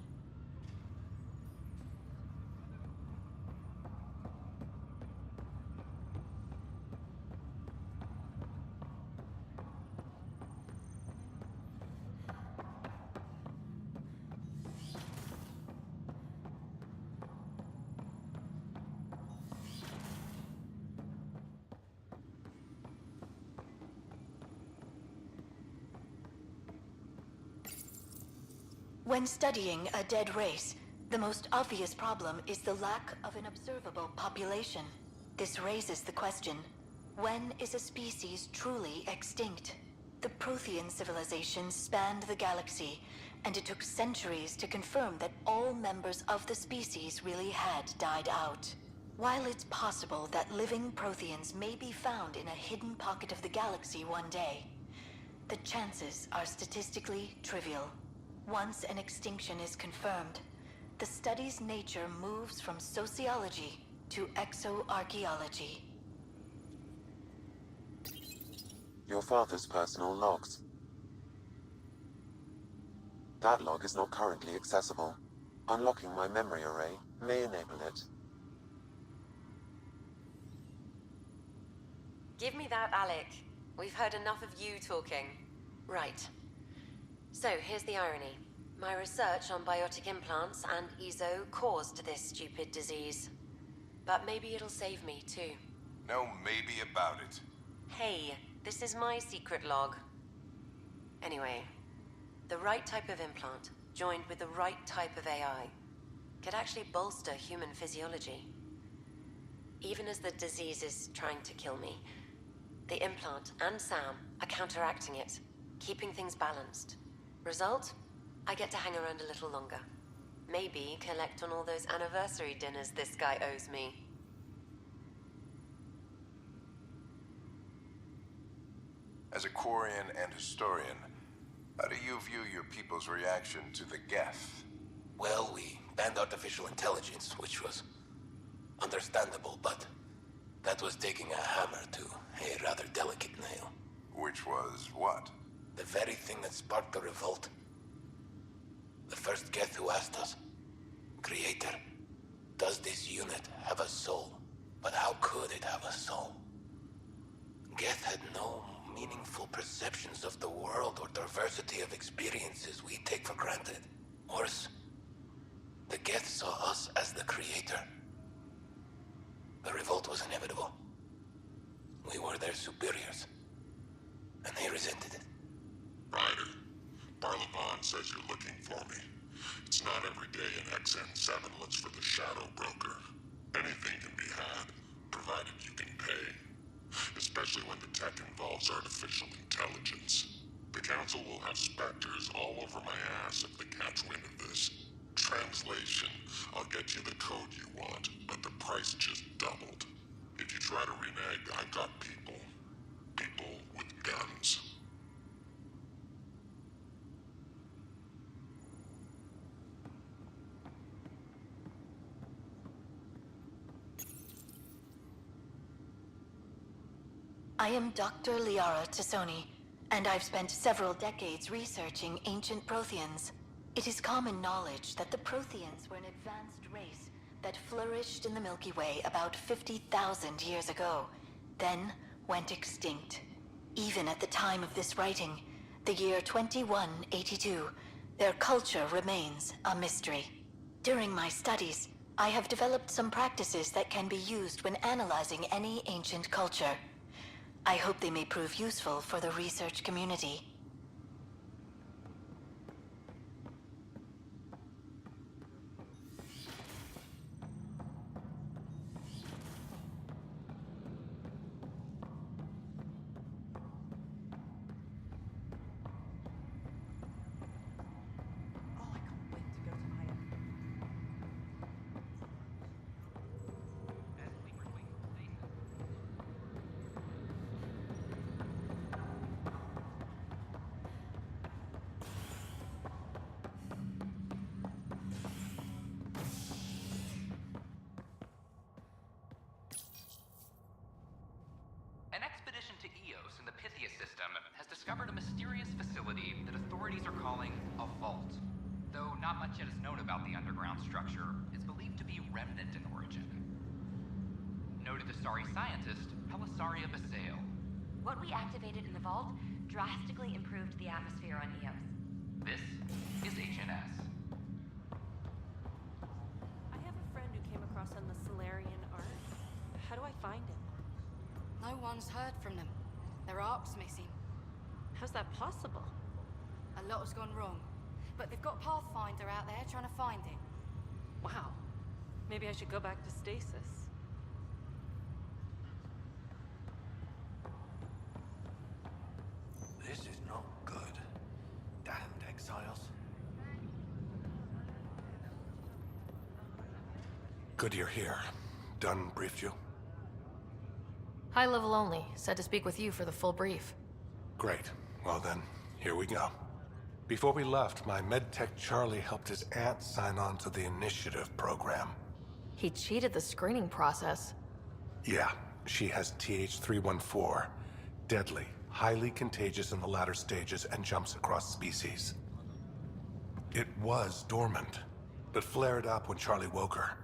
When studying a dead race, the most obvious problem is the lack of an observable population. This raises the question, when is a species truly extinct? The Prothean civilization spanned the galaxy, and it took centuries to confirm that all members of the species really had died out. While it's possible that living Protheans may be found in a hidden pocket of the galaxy one day, the chances are statistically trivial. Once an extinction is confirmed, the study's nature moves from sociology to exoarchaeology. Your father's personal logs. That log is not currently accessible. Unlocking my memory array may enable it. Give me that, Alec. We've heard enough of you talking. Right. So, here's the irony. My research on biotic implants and EZO caused this stupid disease. But maybe it'll save me, too. No maybe about it. Hey, this is my secret log. Anyway, the right type of implant, joined with the right type of AI, could actually bolster human physiology. Even as the disease is trying to kill me, the implant and Sam are counteracting it, keeping things balanced. Result? I get to hang around a little longer. Maybe collect on all those anniversary dinners this guy owes me. As a Quarian and historian, how do you view your people's reaction to the Geth? Well, we banned artificial intelligence, which was understandable, but that was taking a hammer to a rather delicate nail. Which was what? The very thing that sparked the revolt. The first Geth who asked us, Creator, does this unit have a soul? But how could it have a soul? Geth had no meaningful perceptions of the world or diversity of experiences we take for granted. Worse, the Geth saw us as the creator. The revolt was inevitable. We were their superiors, and they resented it. Ryder, Barlevon says you're looking for me. It's not every day an XN7 looks for the Shadow Broker. Anything can be had, provided you can pay. Especially when the tech involves artificial intelligence. The Council will have specters all over my ass if they catch wind of this. Translation, I'll get you the code you want, but the price just doubled. If you try to renege, I got people. People with guns. I am Dr. Liara Tassoni, and I've spent several decades researching ancient Protheans. It is common knowledge that the Protheans were an advanced race that flourished in the Milky Way about 50,000 years ago, then went extinct. Even at the time of this writing, the year 2182, their culture remains a mystery. During my studies, I have developed some practices that can be used when analyzing any ancient culture. I hope they may prove useful for the research community. An expedition to Eos in the Pythia system has discovered a mysterious facility that authorities are calling a vault. Though not much yet is known about the underground structure, it's believed to be remnant in origin. Noted Asari scientist, Pelisaria Basale. What we activated in the vault drastically improved the atmosphere on Eos. This is HNS. I have a friend who came across on the Solarian art. How do I find him? No one's heard from them. Their ark's missing. How's that possible? A lot has gone wrong. But they've got Pathfinder out there trying to find it. Wow. Maybe I should go back to stasis. This is not good. Damned exiles. Good you're here. Dunn briefed you? High level only. Said to speak with you for the full brief. Great. Well then, here we go. Before we left, my medtech Charlie helped his aunt sign on to the initiative program. He cheated the screening process. Yeah, she has TH314. Deadly, highly contagious in the latter stages and jumps across species. It was dormant, but flared up when Charlie woke her.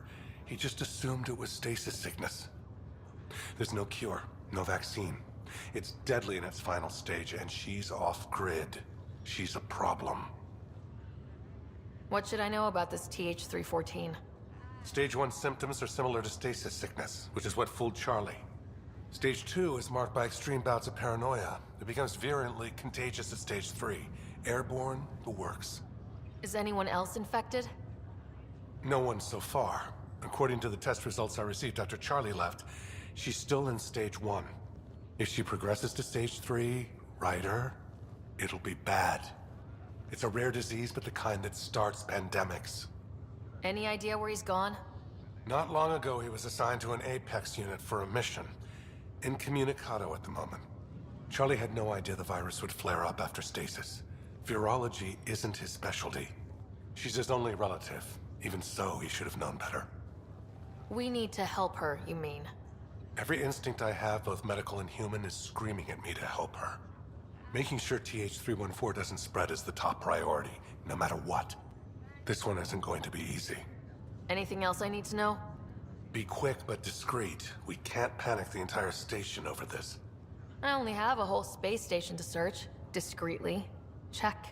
He just assumed it was stasis sickness. There's no cure, no vaccine. It's deadly in its final stage, and she's off-grid. She's a problem. What should I know about this TH314? Stage 1 symptoms are similar to stasis sickness, which is what fooled Charlie. Stage 2 is marked by extreme bouts of paranoia. It becomes virulently contagious at Stage 3. Airborne, the works. Is anyone else infected? No one so far. According to the test results I received after Charlie left, she's still in Stage 1. If she progresses to Stage 3, Ryder, it'll be bad. It's a rare disease, but the kind that starts pandemics. Any idea where he's gone? Not long ago, he was assigned to an Apex unit for a mission. Incommunicado at the moment. Charlie had no idea the virus would flare up after stasis. Virology isn't his specialty. She's his only relative. Even so, he should have known better. We need to help her, you mean? Every instinct I have, both medical and human, is screaming at me to help her. Making sure TH314 doesn't spread is the top priority, no matter what. This one isn't going to be easy. Anything else I need to know? Be quick but discreet. We can't panic the entire station over this. I only have a whole space station to search. Discreetly. Check.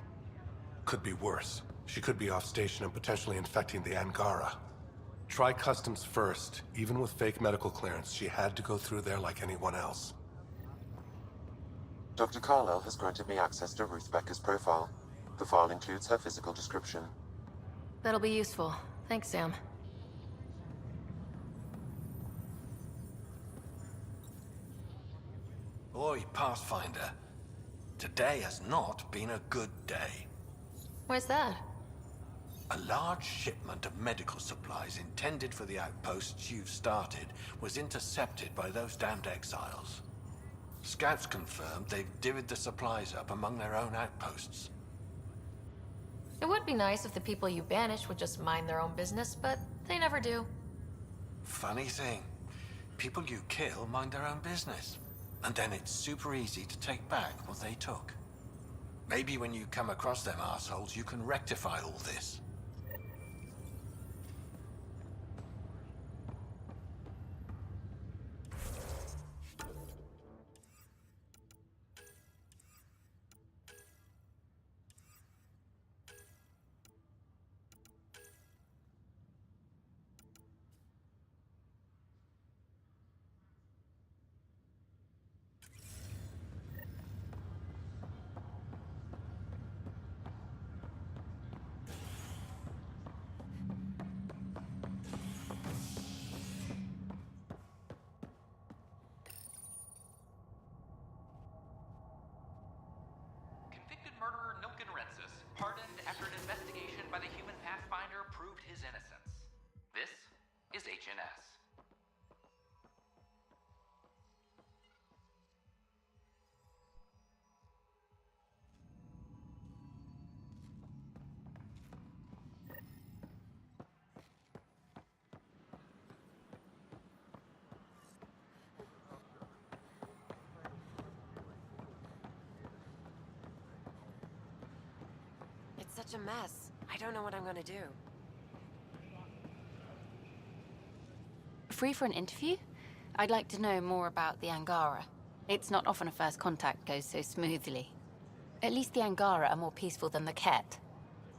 Could be worse. She could be off station and potentially infecting the Angara. Try customs first. Even with fake medical clearance, she had to go through there like anyone else. Dr. Carlyle has granted me access to Ruth Becker's profile. The file includes her physical description. That'll be useful. Thanks, Sam. Oi, Pathfinder. Today has not been a good day. Why's that? A large shipment of medical supplies intended for the outposts you've started was intercepted by those damned exiles. Scouts confirmed they've divvied the supplies up among their own outposts. It would be nice if the people you banished would just mind their own business, but they never do. Funny thing, people you kill mind their own business. And then it's super easy to take back what they took. Maybe when you come across them assholes, you can rectify all this. Convicted murderer Nilken Rensis, pardoned after an investigation by the human Pathfinder proved his innocence. This is HNS. It's such a mess. I don't know what I'm gonna do. Free for an interview? I'd like to know more about the Angara. It's not often a first contact goes so smoothly. At least the Angara are more peaceful than the Ket.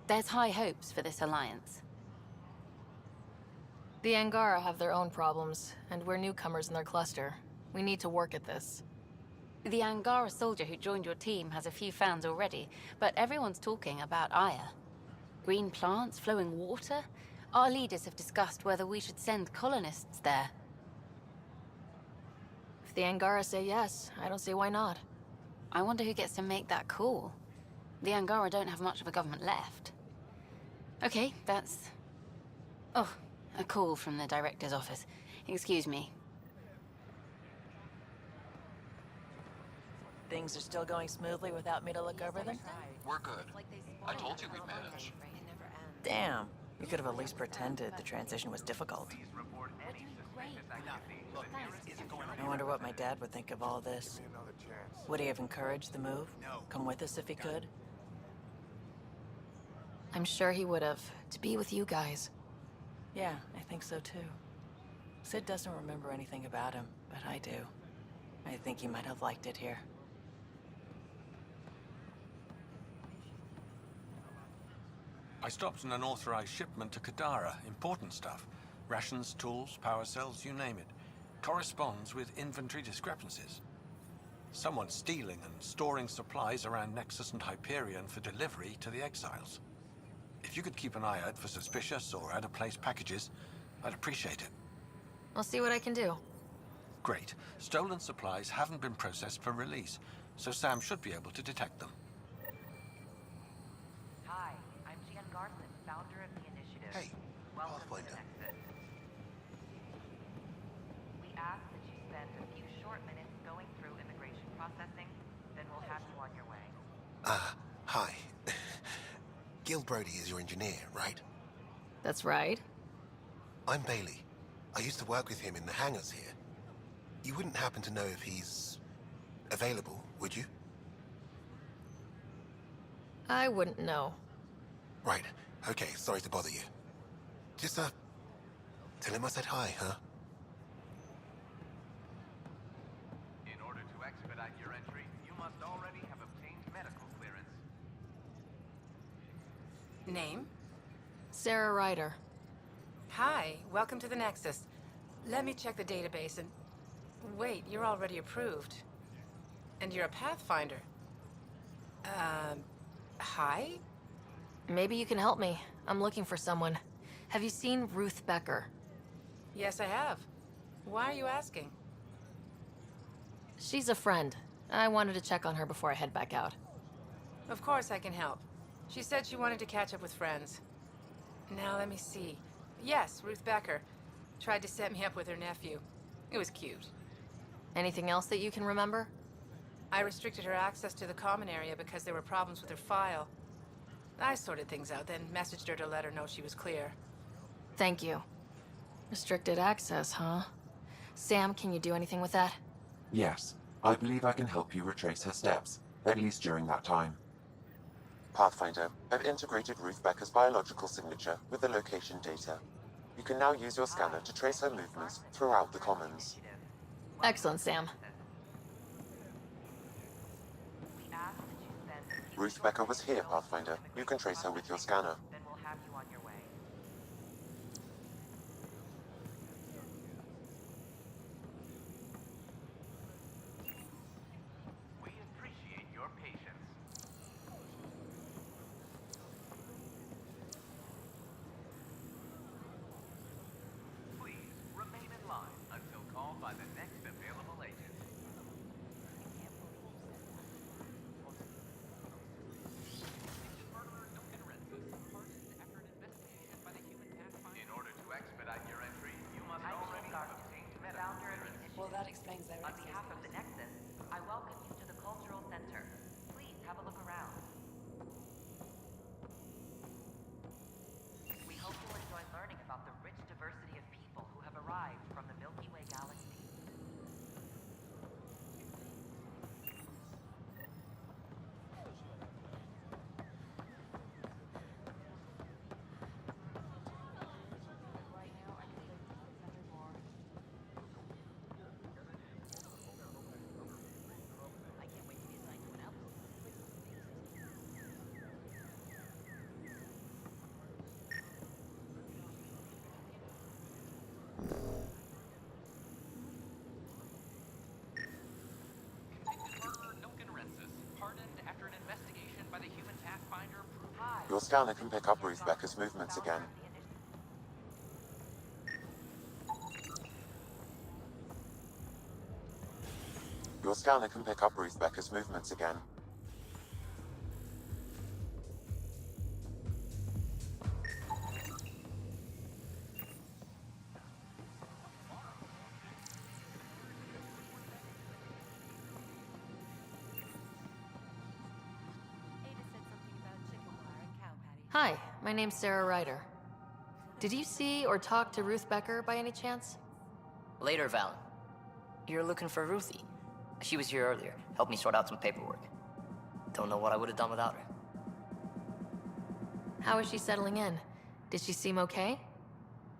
There's high hopes for this alliance. The Angara have their own problems, and we're newcomers in their cluster. We need to work at this. The Angara soldier who joined your team has a few fans already, but everyone's talking about Aya. Green plants, flowing water? Our leaders have discussed whether we should send colonists there. If the Angara say yes, I don't see why not. I wonder who gets to make that call. The Angara don't have much of a government left. Okay, that's... Oh, a call from the director's office. Excuse me. Things are still going smoothly without me to look over them? We're good. I told you we'd manage. Damn. You could have at least pretended the transition was difficult. I wonder what my dad would think of all this. Would he have encouraged the move? Come with us if he could? I'm sure he would have, to be with you guys. Yeah, I think so too. Sid doesn't remember anything about him, but I do. I think he might have liked it here. I stopped an unauthorized shipment to Kadara. Important stuff. Rations, tools, power cells, you name it. Corresponds with inventory discrepancies. Someone's stealing and storing supplies around Nexus and Hyperion for delivery to the exiles. If you could keep an eye out for suspicious or out-of-place packages, I'd appreciate it. I'll see what I can do. Great. Stolen supplies haven't been processed for release, so Sam should be able to detect them. Hi, I'm Jan Garland, founder of the initiative. Hey, welcome Pathfinder. to the Nexus. We ask that you spend a few short minutes going through immigration processing, then we'll have you on your way. Hi. Gil Brody is your engineer, right? That's right. I'm Bailey. I used to work with him in the hangars here. You wouldn't happen to know if he's available, would you? I wouldn't know. Right. Okay, sorry to bother you. Just, tell him I said hi, huh? In order to expedite your Name? Sarah Ryder. Hi, welcome to the Nexus. Let me check the database and... Wait, you're already approved. And you're a Pathfinder. Hi? Maybe you can help me. I'm looking for someone. Have you seen Ruth Becker? Yes, I have. Why are you asking? She's a friend. I wanted to check on her before I head back out. Of course I can help. She said she wanted to catch up with friends. Now let me see. Yes, Ruth Becker. Tried to set me up with her nephew. It was cute. Anything else that you can remember? I restricted her access to the common area because there were problems with her file. I sorted things out, then messaged her to let her know she was clear. Thank you. Restricted access, huh? Sam, can you do anything with that? Yes, I believe I can help you retrace her steps, at least during that time. Pathfinder, I've integrated Ruth Becker's biological signature with the location data. You can now use your scanner to trace her movements throughout the commons. Excellent, Sam. Ruth Becker was here, Pathfinder. You can trace her with your scanner. Then we'll have you on your way. We appreciate your patience. Please remain in line until called by the next available agent. In order to expedite your entry, you must already have obtained medical clearance. Well, that explains their On behalf of the Nexus, I welcome you to the Cultural Center. Please have a look around. We hope you'll enjoy learning about the rich diversity of people who have arrived from the Milky Way galaxy. Your scanner can pick up Ruth Becker's movements again. Your scanner can pick up Ruth Becker's movements again. Hi, my name's Sarah Ryder. Did you see or talk to Ruth Becker by any chance? Later, Valen. You're looking for Ruthie. She was here earlier, helped me sort out some paperwork. Don't know what I would have done without her. How is she settling in? Did she seem okay?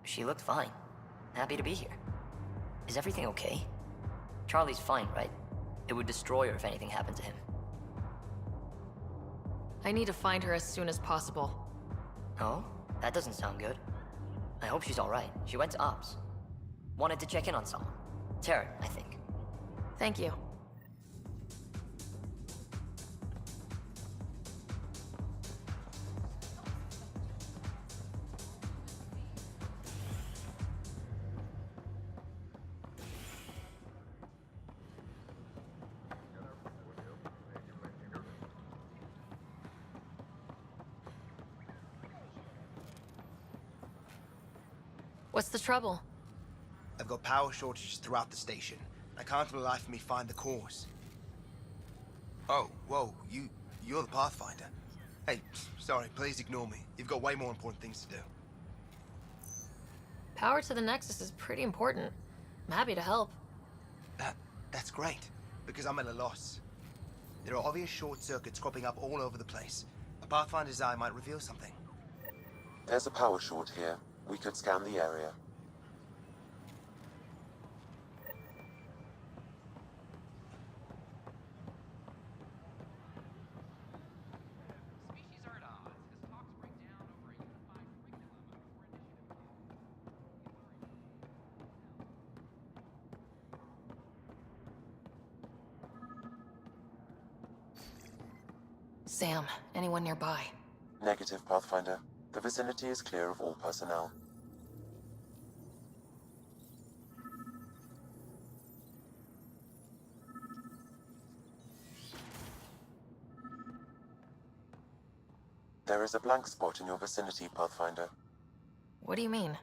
She looked fine. Happy to be here. Is everything okay? Charlie's fine, right? It would destroy her if anything happened to him. I need to find her as soon as possible. Oh? That doesn't sound good. I hope she's alright. She went to Ops. Wanted to check in on someone. Taryn, I think. Thank you. What's the trouble? I've got power shortages throughout the station. I can't for the life of me find the cause. Oh, whoa, you're the Pathfinder. Hey, sorry, please ignore me. You've got way more important things to do. Power to the Nexus is pretty important. I'm happy to help. That's great, because I'm at a loss. There are obvious short circuits cropping up all over the place. A Pathfinder's eye might reveal something. There's a power short here. We could scan the area. Species are at odds as talks break down Sam, anyone nearby? Negative, Pathfinder. The vicinity is clear of all personnel. There is a blank spot in your vicinity, Pathfinder. What do you mean?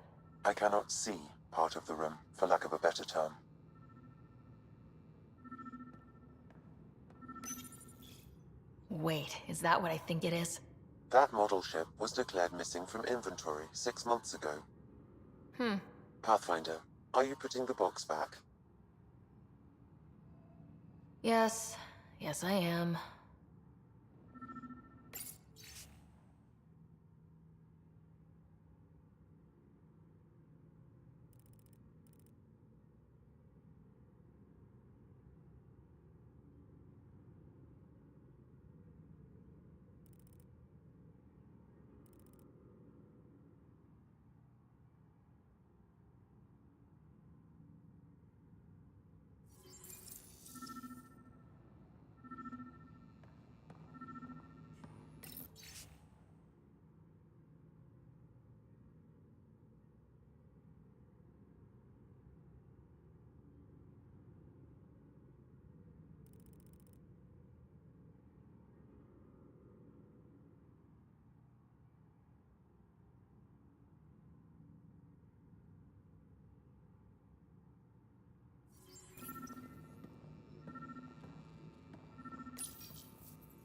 I cannot see part of the room, for lack of a better term. Wait, is that what I think it is? That model ship was declared missing from inventory 6 months ago. Pathfinder, are you putting the box back? Yes. Yes, I am.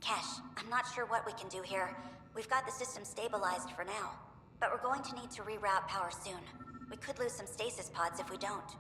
Kesh, I'm not sure what we can do here. We've got the system stabilized for now, but we're going to need to reroute power soon. We could lose some stasis pods if we don't.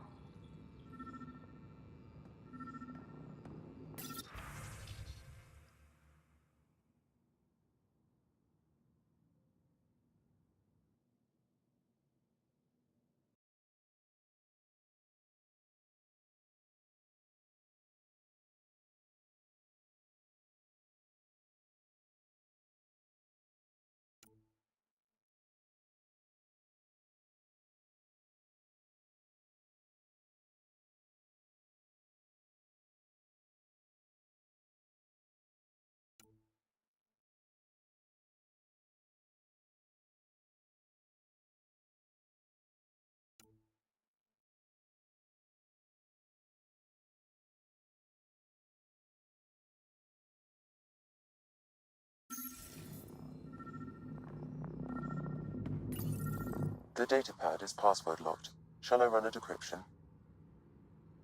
The datapad is password locked. Shall I run a decryption?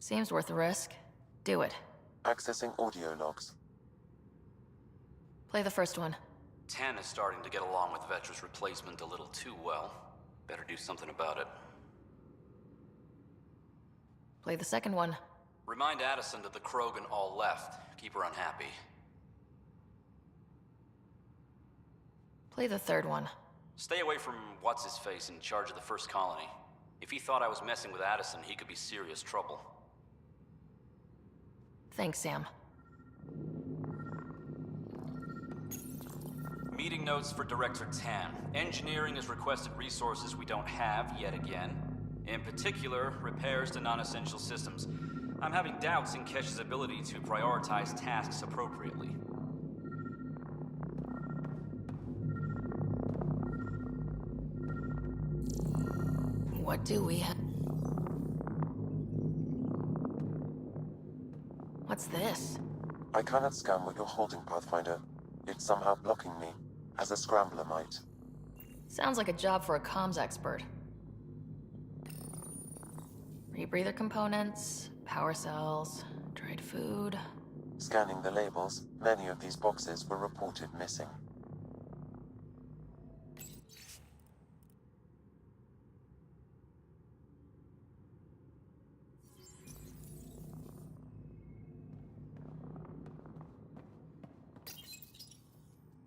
Seems worth the risk. Do it. Accessing audio logs. Play the first one. Tan is starting to get along with Vetra's replacement a little too well. Better do something about it. Play the second one. Remind Addison that the Krogan all left. Keep her unhappy. Play the third one. Stay away from what's-his-face in charge of the first colony. If he thought I was messing with Addison, he could be serious trouble. Thanks, Sam. Meeting notes for Director Tan. Engineering has requested resources we don't have yet again. In particular, repairs to non-essential systems. I'm having doubts in Kesh's ability to prioritize tasks appropriately. What do we have? What's this? I cannot scan what you're holding, Pathfinder. It's somehow blocking me, as a scrambler might. Sounds like a job for a comms expert. Rebreather components, power cells, dried food. Scanning the labels, many of these boxes were reported missing.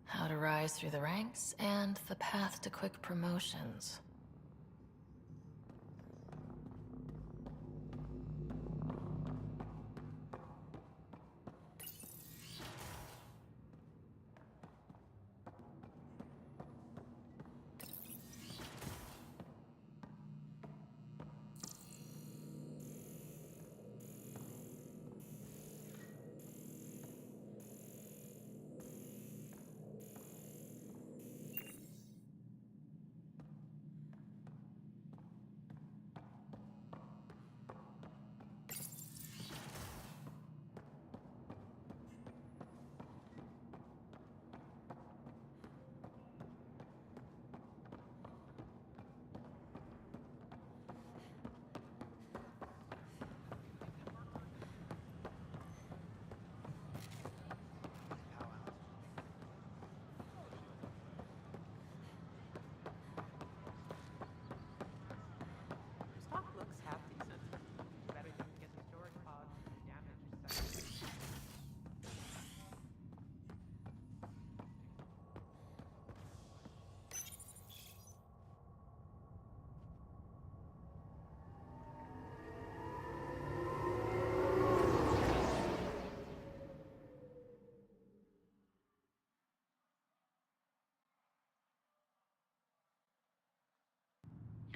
How to rise through the ranks, and the path to quick promotions.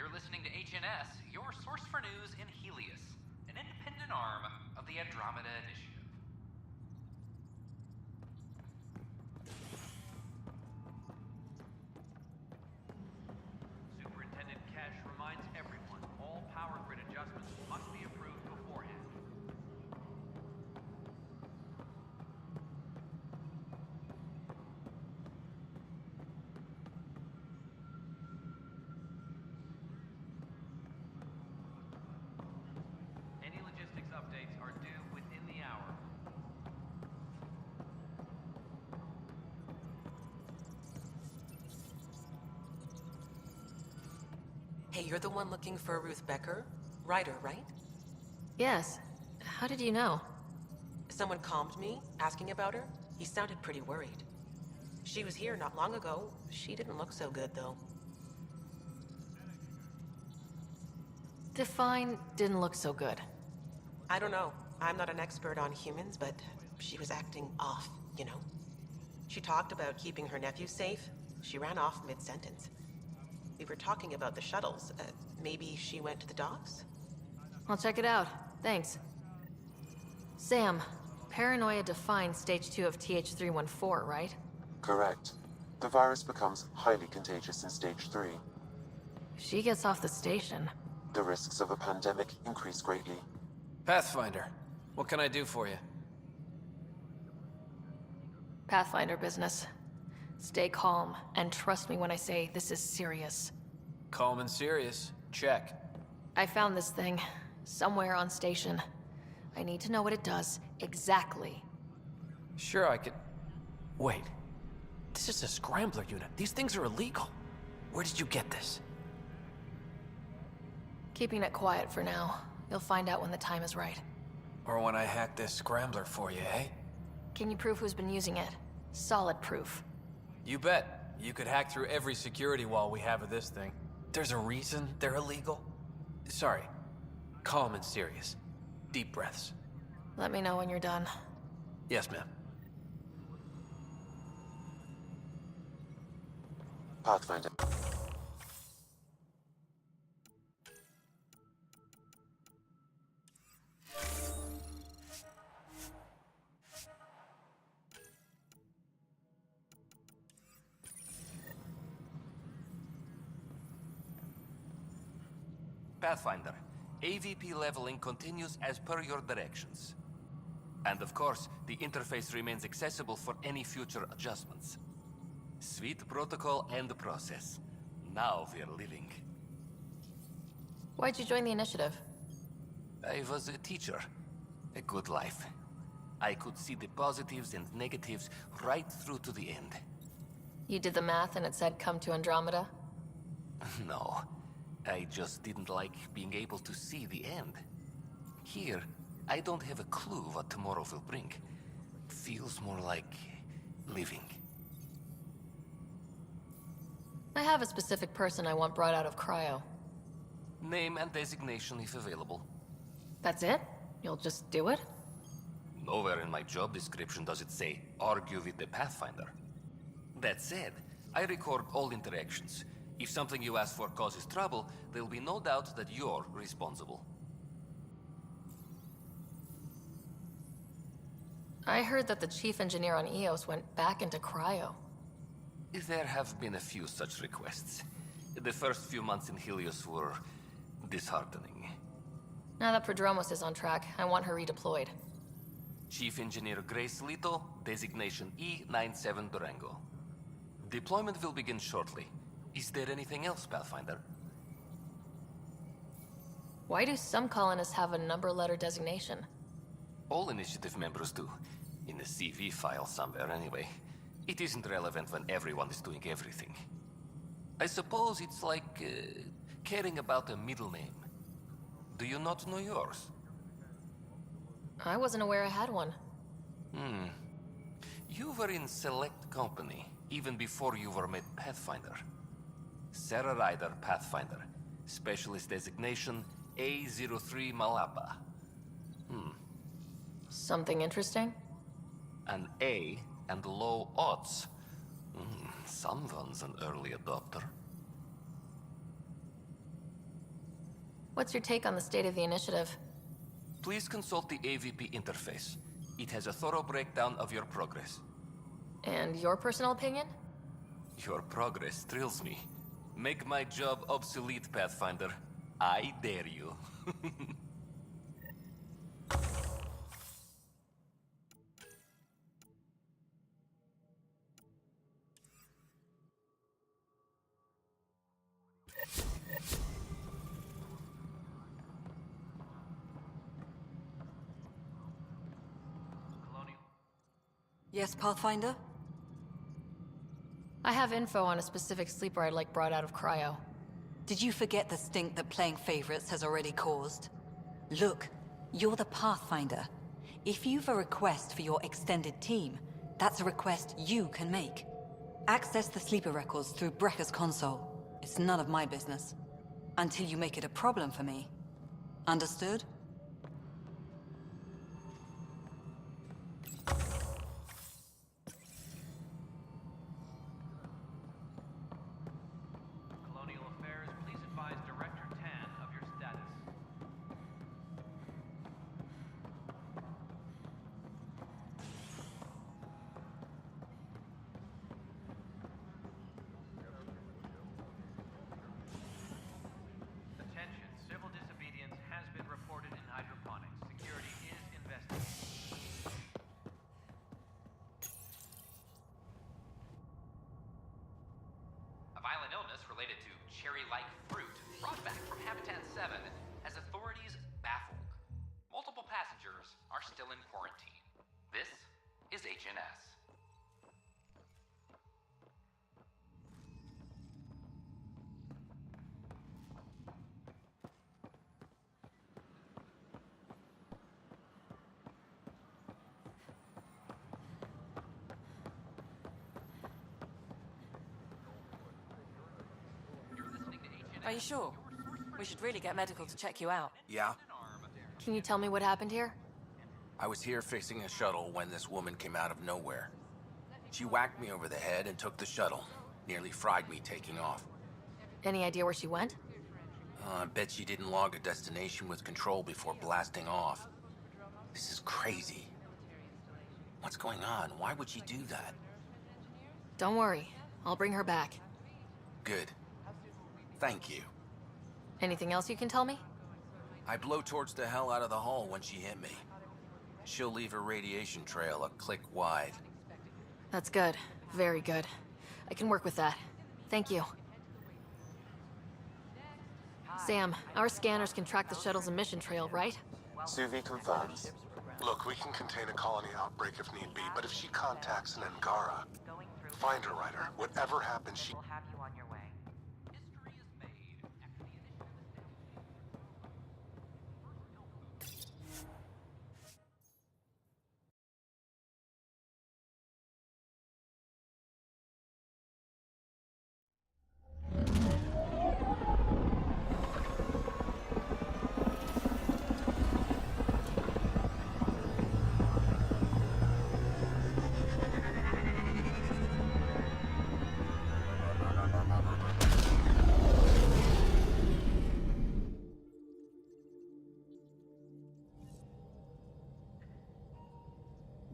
You're listening to HNS, your source for news in Helios, an independent arm of the Andromeda Initiative. Superintendent Kesh reminds everyone all power grid adjustments must be approved beforehand. Any logistics updates are due within the hour. Hey, you're the one looking for Ruth Becker? Ryder, right? Yes. How did you know? Someone calmed me, asking about her. He sounded pretty worried. She was here not long ago. She didn't look so good, though. Define didn't look so good. I don't know. I'm not an expert on humans, but she was acting off, you know? She talked about keeping her nephew safe. She ran off mid-sentence. We were talking about the shuttles. Maybe she went to the docks? I'll check it out. Thanks. Sam, paranoia defines stage 2 of TH314, right? Correct. The virus becomes highly contagious in stage 3. If she gets off the station... The risks of a pandemic increase greatly. Pathfinder, what can I do for you? Pathfinder business. Stay calm, and trust me when I say this is serious. Calm and serious. Check. I found this thing, somewhere on station. I need to know what it does, exactly. Sure, I could... Wait. This is a scrambler unit. These things are illegal. Where did you get this? Keeping it quiet for now. You'll find out when the time is right. Or when I hack this scrambler for you, eh? Can you prove who's been using it? Solid proof. You bet. You could hack through every security wall we have of this thing. There's a reason they're illegal. Sorry. Calm and serious. Deep breaths. Let me know when you're done. Yes, ma'am. Pathfinder. Pathfinder, AVP leveling continues as per your directions. And of course, the interface remains accessible for any future adjustments. Sweet protocol and process. Now we're living. Why'd you join the initiative? I was a teacher. A good life. I could see the positives and negatives right through to the end. You did the math and it said come to Andromeda? No. I just didn't like being able to see the end. Here, I don't have a clue what tomorrow will bring. Feels more like living. I have a specific person I want brought out of cryo. Name and designation if available. That's it? You'll just do it? Nowhere in my job description does it say, argue with the Pathfinder. That said, I record all interactions. If something you ask for causes trouble, there'll be no doubt that you're responsible. I heard that the chief engineer on EOS went back into cryo. There have been a few such requests. The first few months in Helios were disheartening. Now that Prodromos is on track, I want her redeployed. Chief Engineer Grace Lito, designation E97 Durango. Deployment will begin shortly. Is there anything else, Pathfinder? Why do some colonists have a number letter designation? All initiative members do. In a CV file somewhere, anyway. It isn't relevant when everyone is doing everything. I suppose it's like caring about a middle name. Do you not know yours? I wasn't aware I had one. You were in select company, even before you were made Pathfinder. Sarah Ryder, Pathfinder. Specialist designation A03 Malapa. Something interesting? An A and low odds. Someone's an early adopter. What's your take on the state of the initiative? Please consult the AVP interface. It has a thorough breakdown of your progress. And your personal opinion? Your progress thrills me. Make my job obsolete, Pathfinder. I dare you. Yes, Pathfinder? I have info on a specific sleeper I'd like brought out of cryo. Did you forget the stink that playing favorites has already caused? Look, you're the Pathfinder. If you've a request for your extended team, that's a request you can make. Access the sleeper records through Brekker's console. It's none of my business. Until you make it a problem for me. Understood? Colonial Affairs, please advise Director Tan of your status. Attention, civil disobedience has been reported in hydroponics. Security is investigated. A violent illness related to cherry-like fruit brought back from Habitat 7 has authorities baffled. Multiple passengers are still in quarantine. This is HNS. Are you sure? We should really get medical to check you out. Yeah, Can you tell me what happened here? I was here fixing a shuttle when this woman came out of nowhere. She whacked me over the head and took the shuttle. Nearly fried me taking off. Any idea where she went? I bet she didn't log a destination with control before blasting off. This is crazy. What's going on? Why would she do that? Don't worry. I'll bring her back. Good. Thank you. Anything else you can tell me? I blow towards the hell out of the hull when she hit me. She'll leave her radiation trail a click wide. That's good. Very good. I can work with that. Thank you. Sam, our scanners can track the shuttle's emission trail, right? Suvi confirms. Look, we can contain a colony outbreak if need be, but if she contacts an Angara, find her, Ryder. Whatever happens, she... We'll have you on your way.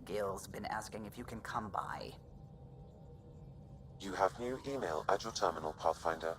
Gil's been asking if you can come by. You have new email at your terminal, Pathfinder.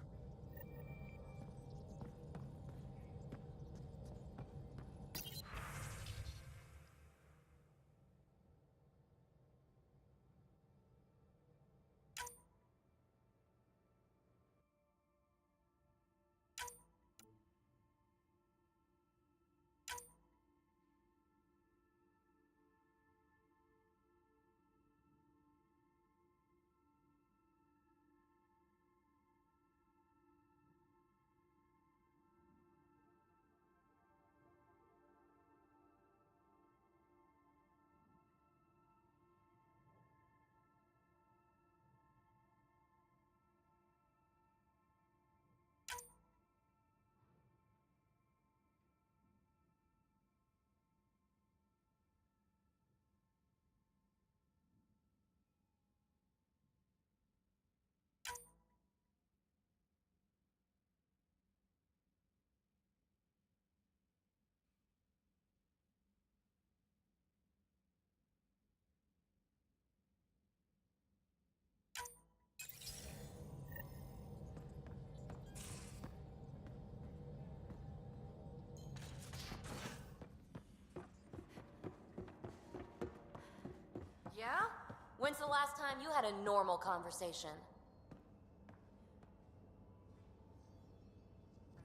When's the last time you had a normal conversation?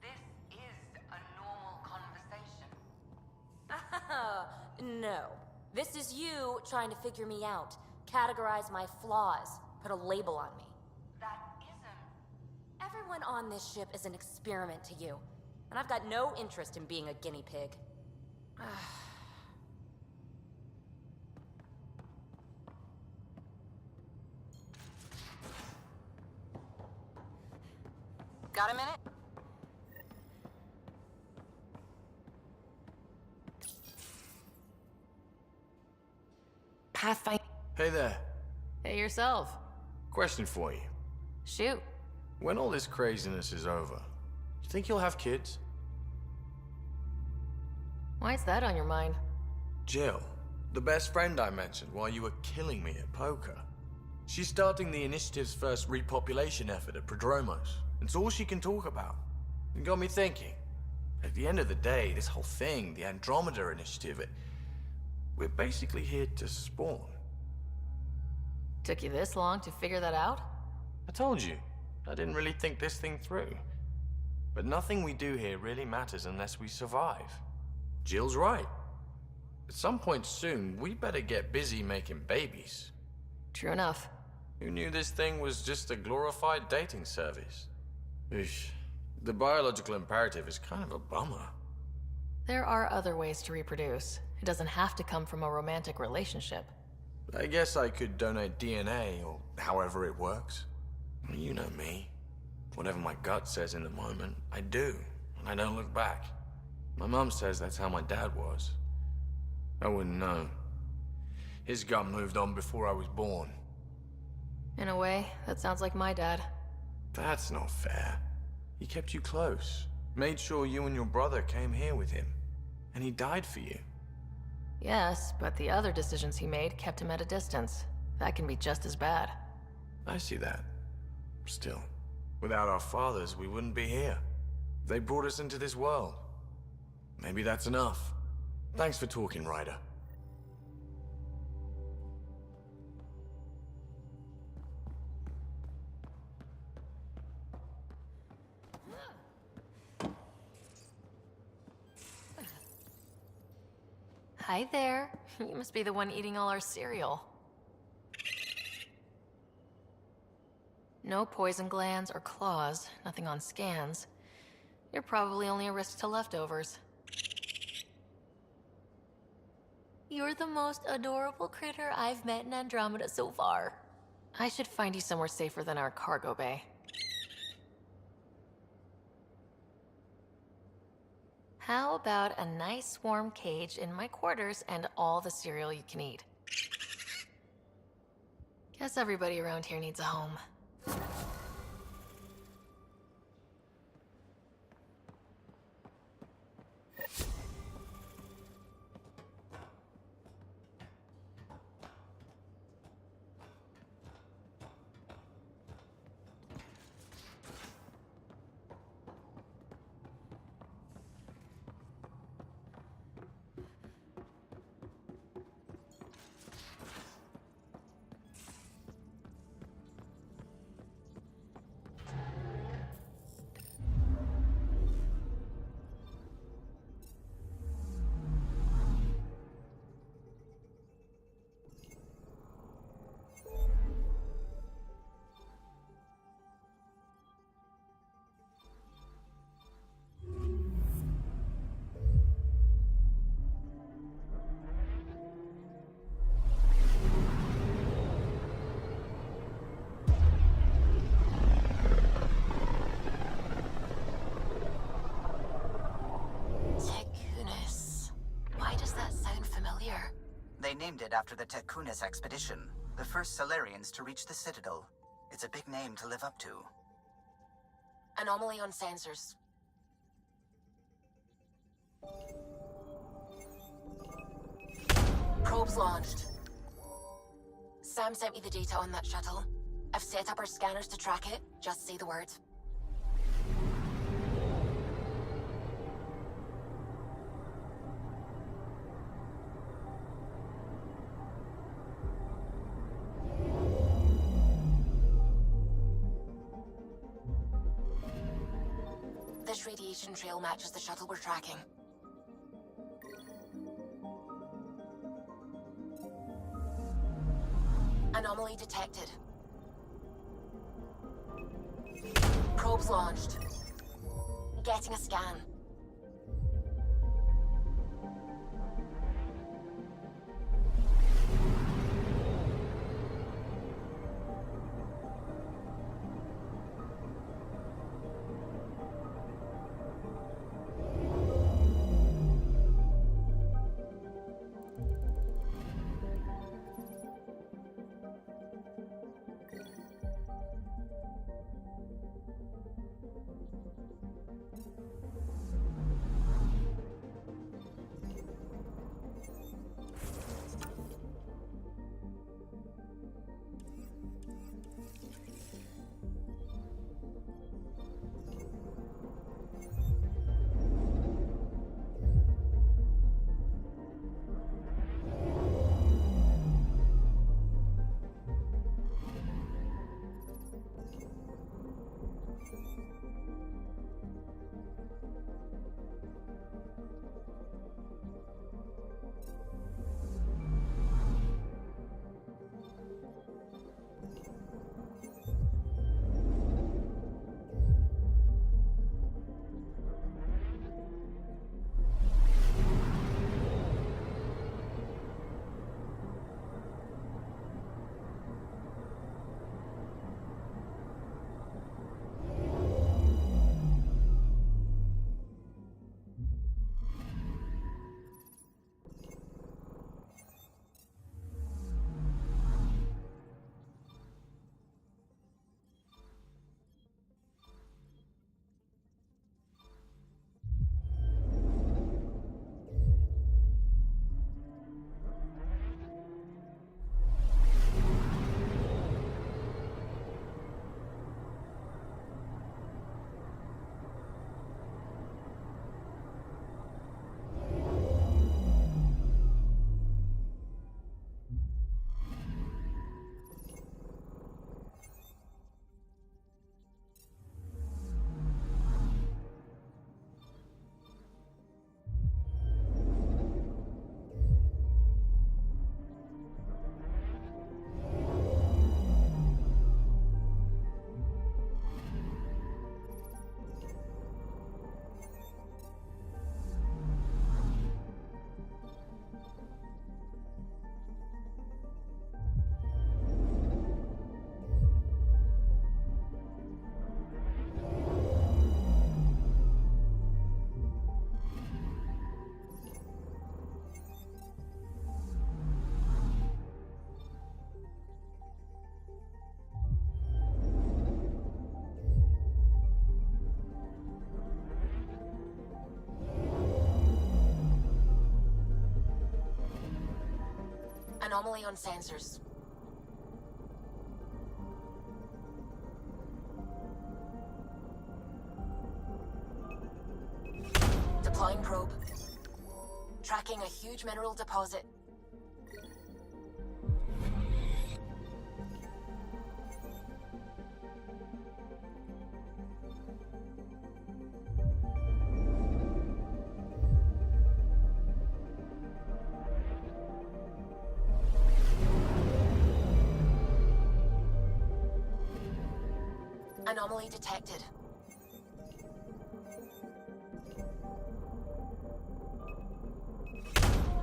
This is a normal conversation. No. This is you trying to figure me out, categorize my flaws, put a label on me. That isn't. Everyone on this ship is an experiment to you, and I've got no interest in being a guinea pig. Got a minute? Pathfinder. Hey there. Hey yourself. Question for you. Shoot. When all this craziness is over, you think you'll have kids? Why is that on your mind? Jill, the best friend I mentioned while you were killing me at poker. She's starting the initiative's first repopulation effort at Prodromos. It's all she can talk about. It got me thinking. At the end of the day, this whole thing, the Andromeda initiative, we're basically here to spawn. Took you this long to figure that out? I told you, I didn't really think this thing through. But nothing we do here really matters unless we survive. Jill's right. At some point soon, we better get busy making babies. True enough. Who knew this thing was just a glorified dating service? Eesh. The biological imperative is kind of a bummer. There are other ways to reproduce. It doesn't have to come from a romantic relationship. I guess I could donate DNA, or however it works. You know me. Whatever my gut says in the moment, I do, and I don't look back. My mom says that's how my dad was. I wouldn't know. His gut moved on before I was born. In a way, that sounds like my dad. That's not fair. He kept you close, made sure you and your brother came here with him, and he died for you. Yes, but the other decisions he made kept him at a distance. That can be just as bad. I see that. Still, without our fathers, we wouldn't be here. They brought us into this world. Maybe that's enough. Thanks for talking, Ryder. Hi there. You must be the one eating all our cereal. No poison glands or claws, nothing on scans. You're probably only a risk to leftovers. You're the most adorable critter I've met in Andromeda so far. I should find you somewhere safer than our cargo bay. How about a nice warm cage in my quarters and all the cereal you can eat? Guess everybody around here needs a home. They named it after the Tekunis expedition, the first Solarians to reach the Citadel. It's a big name to live up to. Anomaly on sensors. Probes launched. Sam sent me the data on that shuttle. I've set up our scanners to track it. Just say the word. This radiation trail matches the shuttle we're tracking. Anomaly detected. Probes launched. Getting a scan. Anomaly on sensors. Deploying probe. Tracking a huge mineral deposit. Anomaly detected.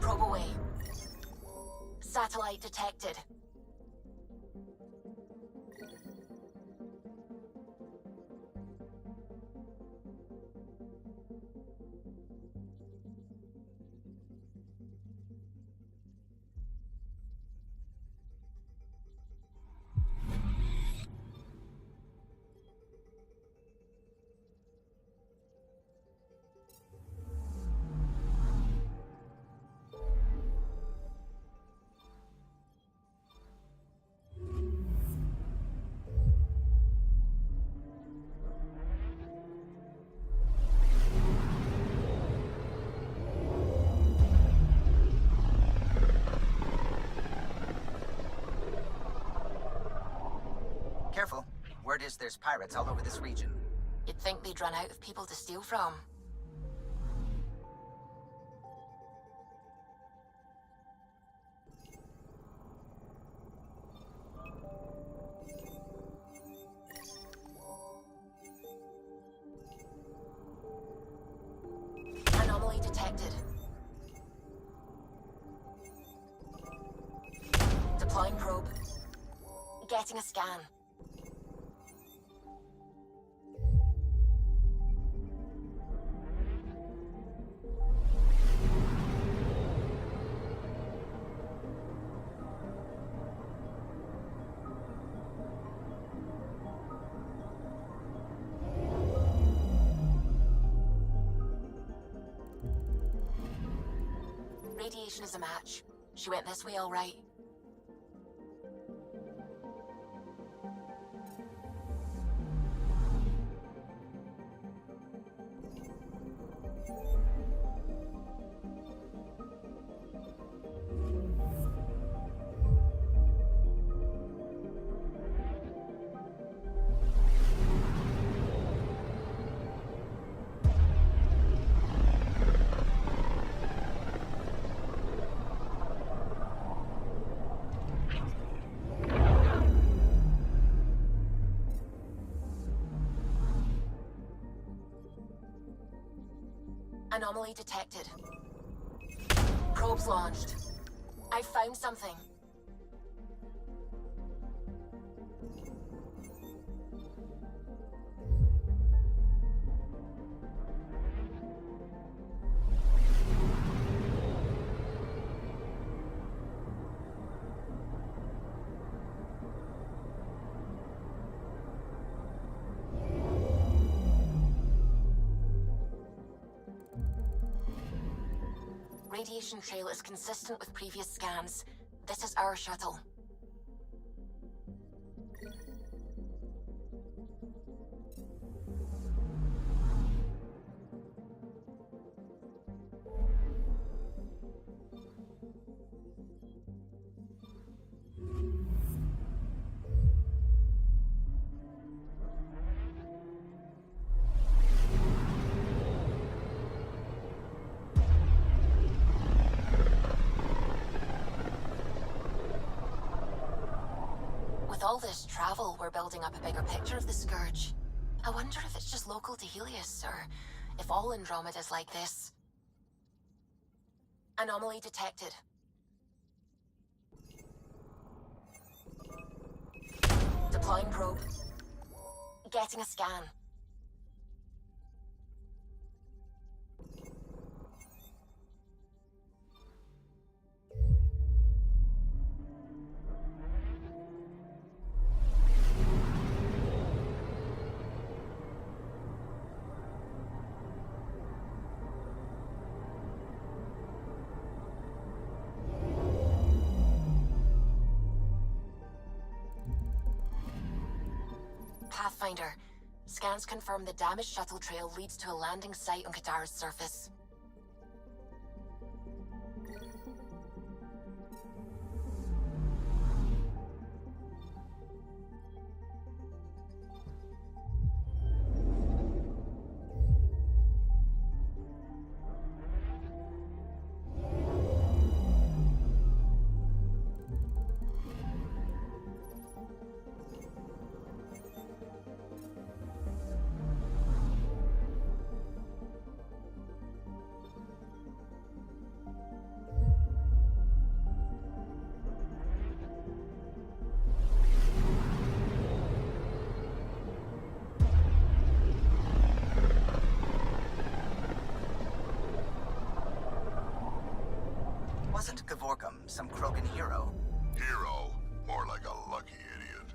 Probe away. Satellite detected. Careful. Word is there's pirates all over this region. You'd think they'd run out of people to steal from. Anomaly detected. Deploying probe. Getting a scan. Radiation is a match. She went this way all right. Anomaly detected. Probes launched. I found something. Radiation trail is consistent with previous scans. This is our shuttle. With all this travel, we're building up a bigger picture of the Scourge. I wonder if it's just local to Helios, or if all Andromeda's like this. Anomaly detected. Deploying probe. Getting a scan. Pathfinder. Scans confirm the damaged shuttle trail leads to a landing site on Kadara's surface. Wasn't Gavorkum some Krogan hero? Hero? More like a lucky idiot.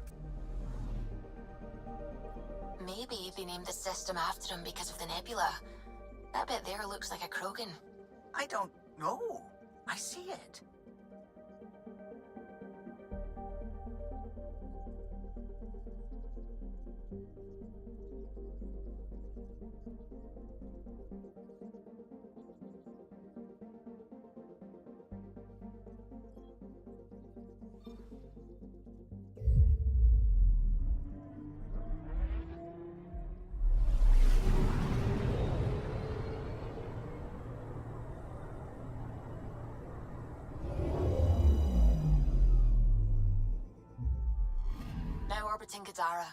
Maybe they named the system after him because of the nebula. That bit there looks like a Krogan. I don't know. I see it. orbiting Kadara.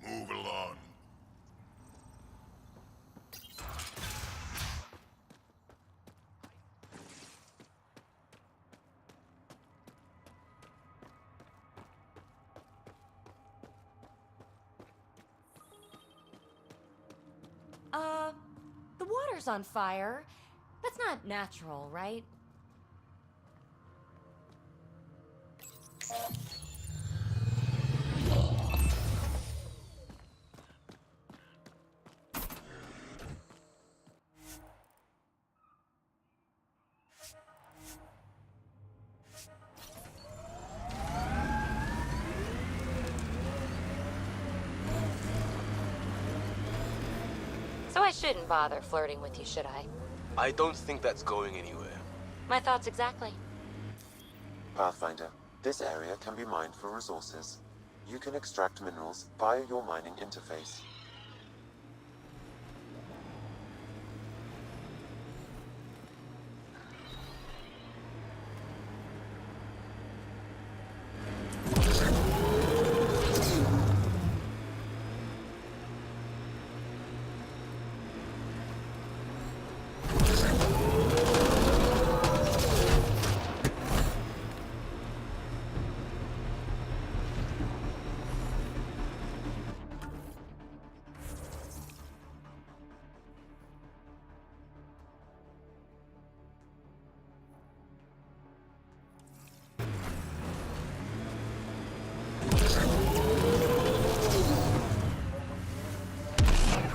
Move along. The water's on fire. That's not natural, right? So I shouldn't bother flirting with you, should I? I don't think that's going anywhere. My thoughts exactly. Pathfinder, this area can be mined for resources. You can extract minerals via your mining interface.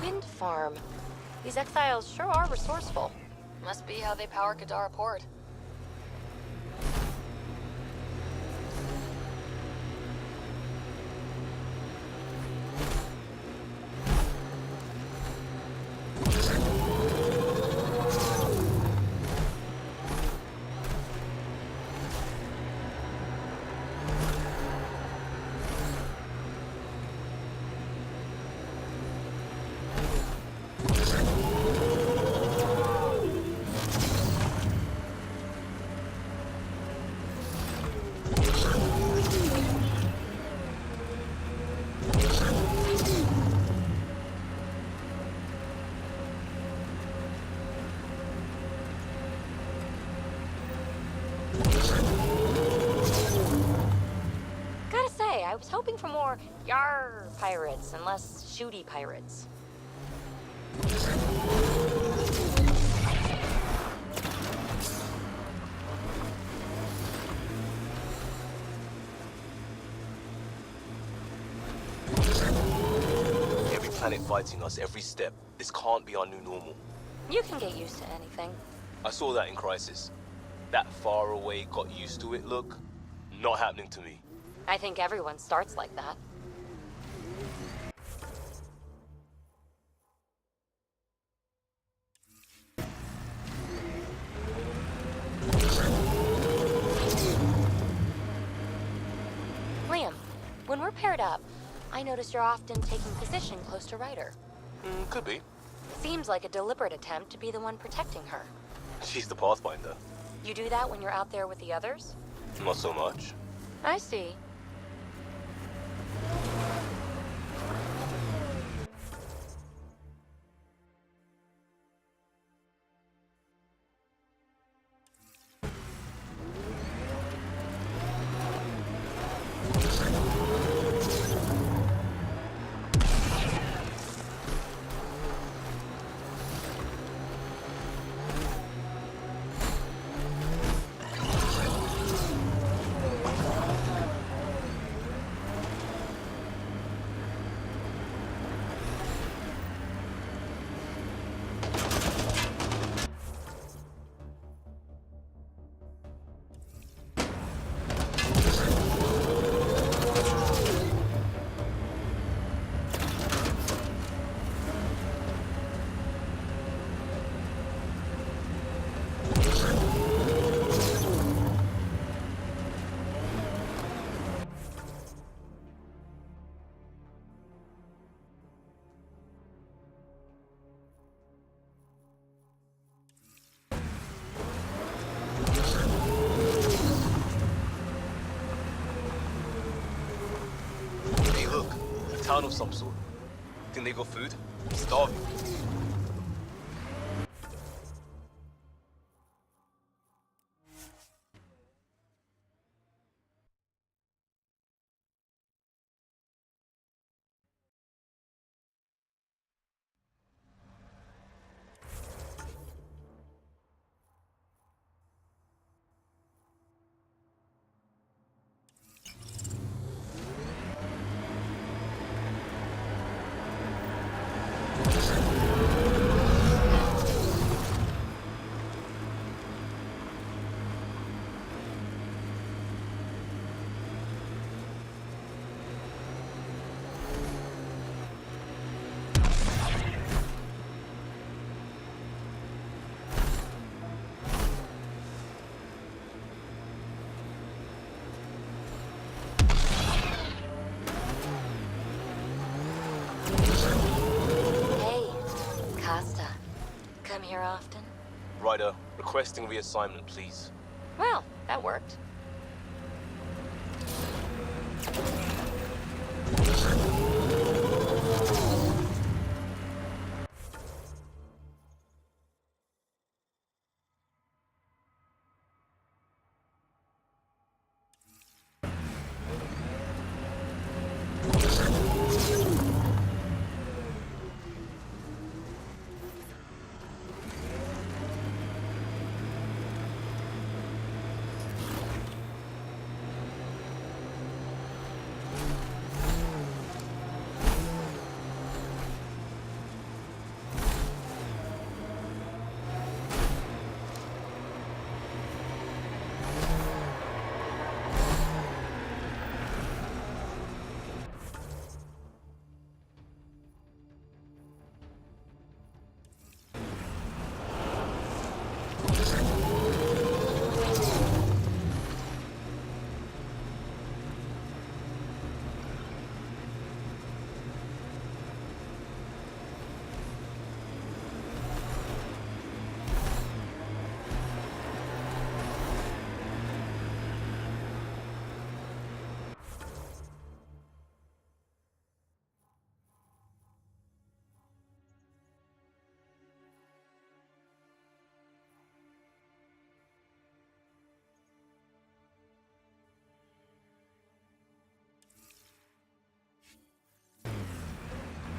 Wind farm. These exiles sure are resourceful. Must be how they power Kadara Port. I was hoping for more yar pirates and less shooty pirates. Every planet fighting us every step. This can't be our new normal. You can get used to anything. I saw that in Crisis. That far away, got used to it look. Not happening to me. I think everyone starts like that. Liam, when we're paired up, I notice you're often taking position close to Ryder. Could be. Seems like a deliberate attempt to be the one protecting her. She's the Pathfinder. You do that when you're out there with the others? Not so much. I see. Hey, look. A town of some sort. Think they got food? I'm starving. Come here often? Ryder, requesting reassignment, please. Well, that worked.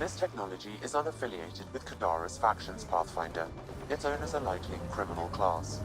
This technology is unaffiliated with Kadara's factions, Pathfinder. Its owners are likely criminal class.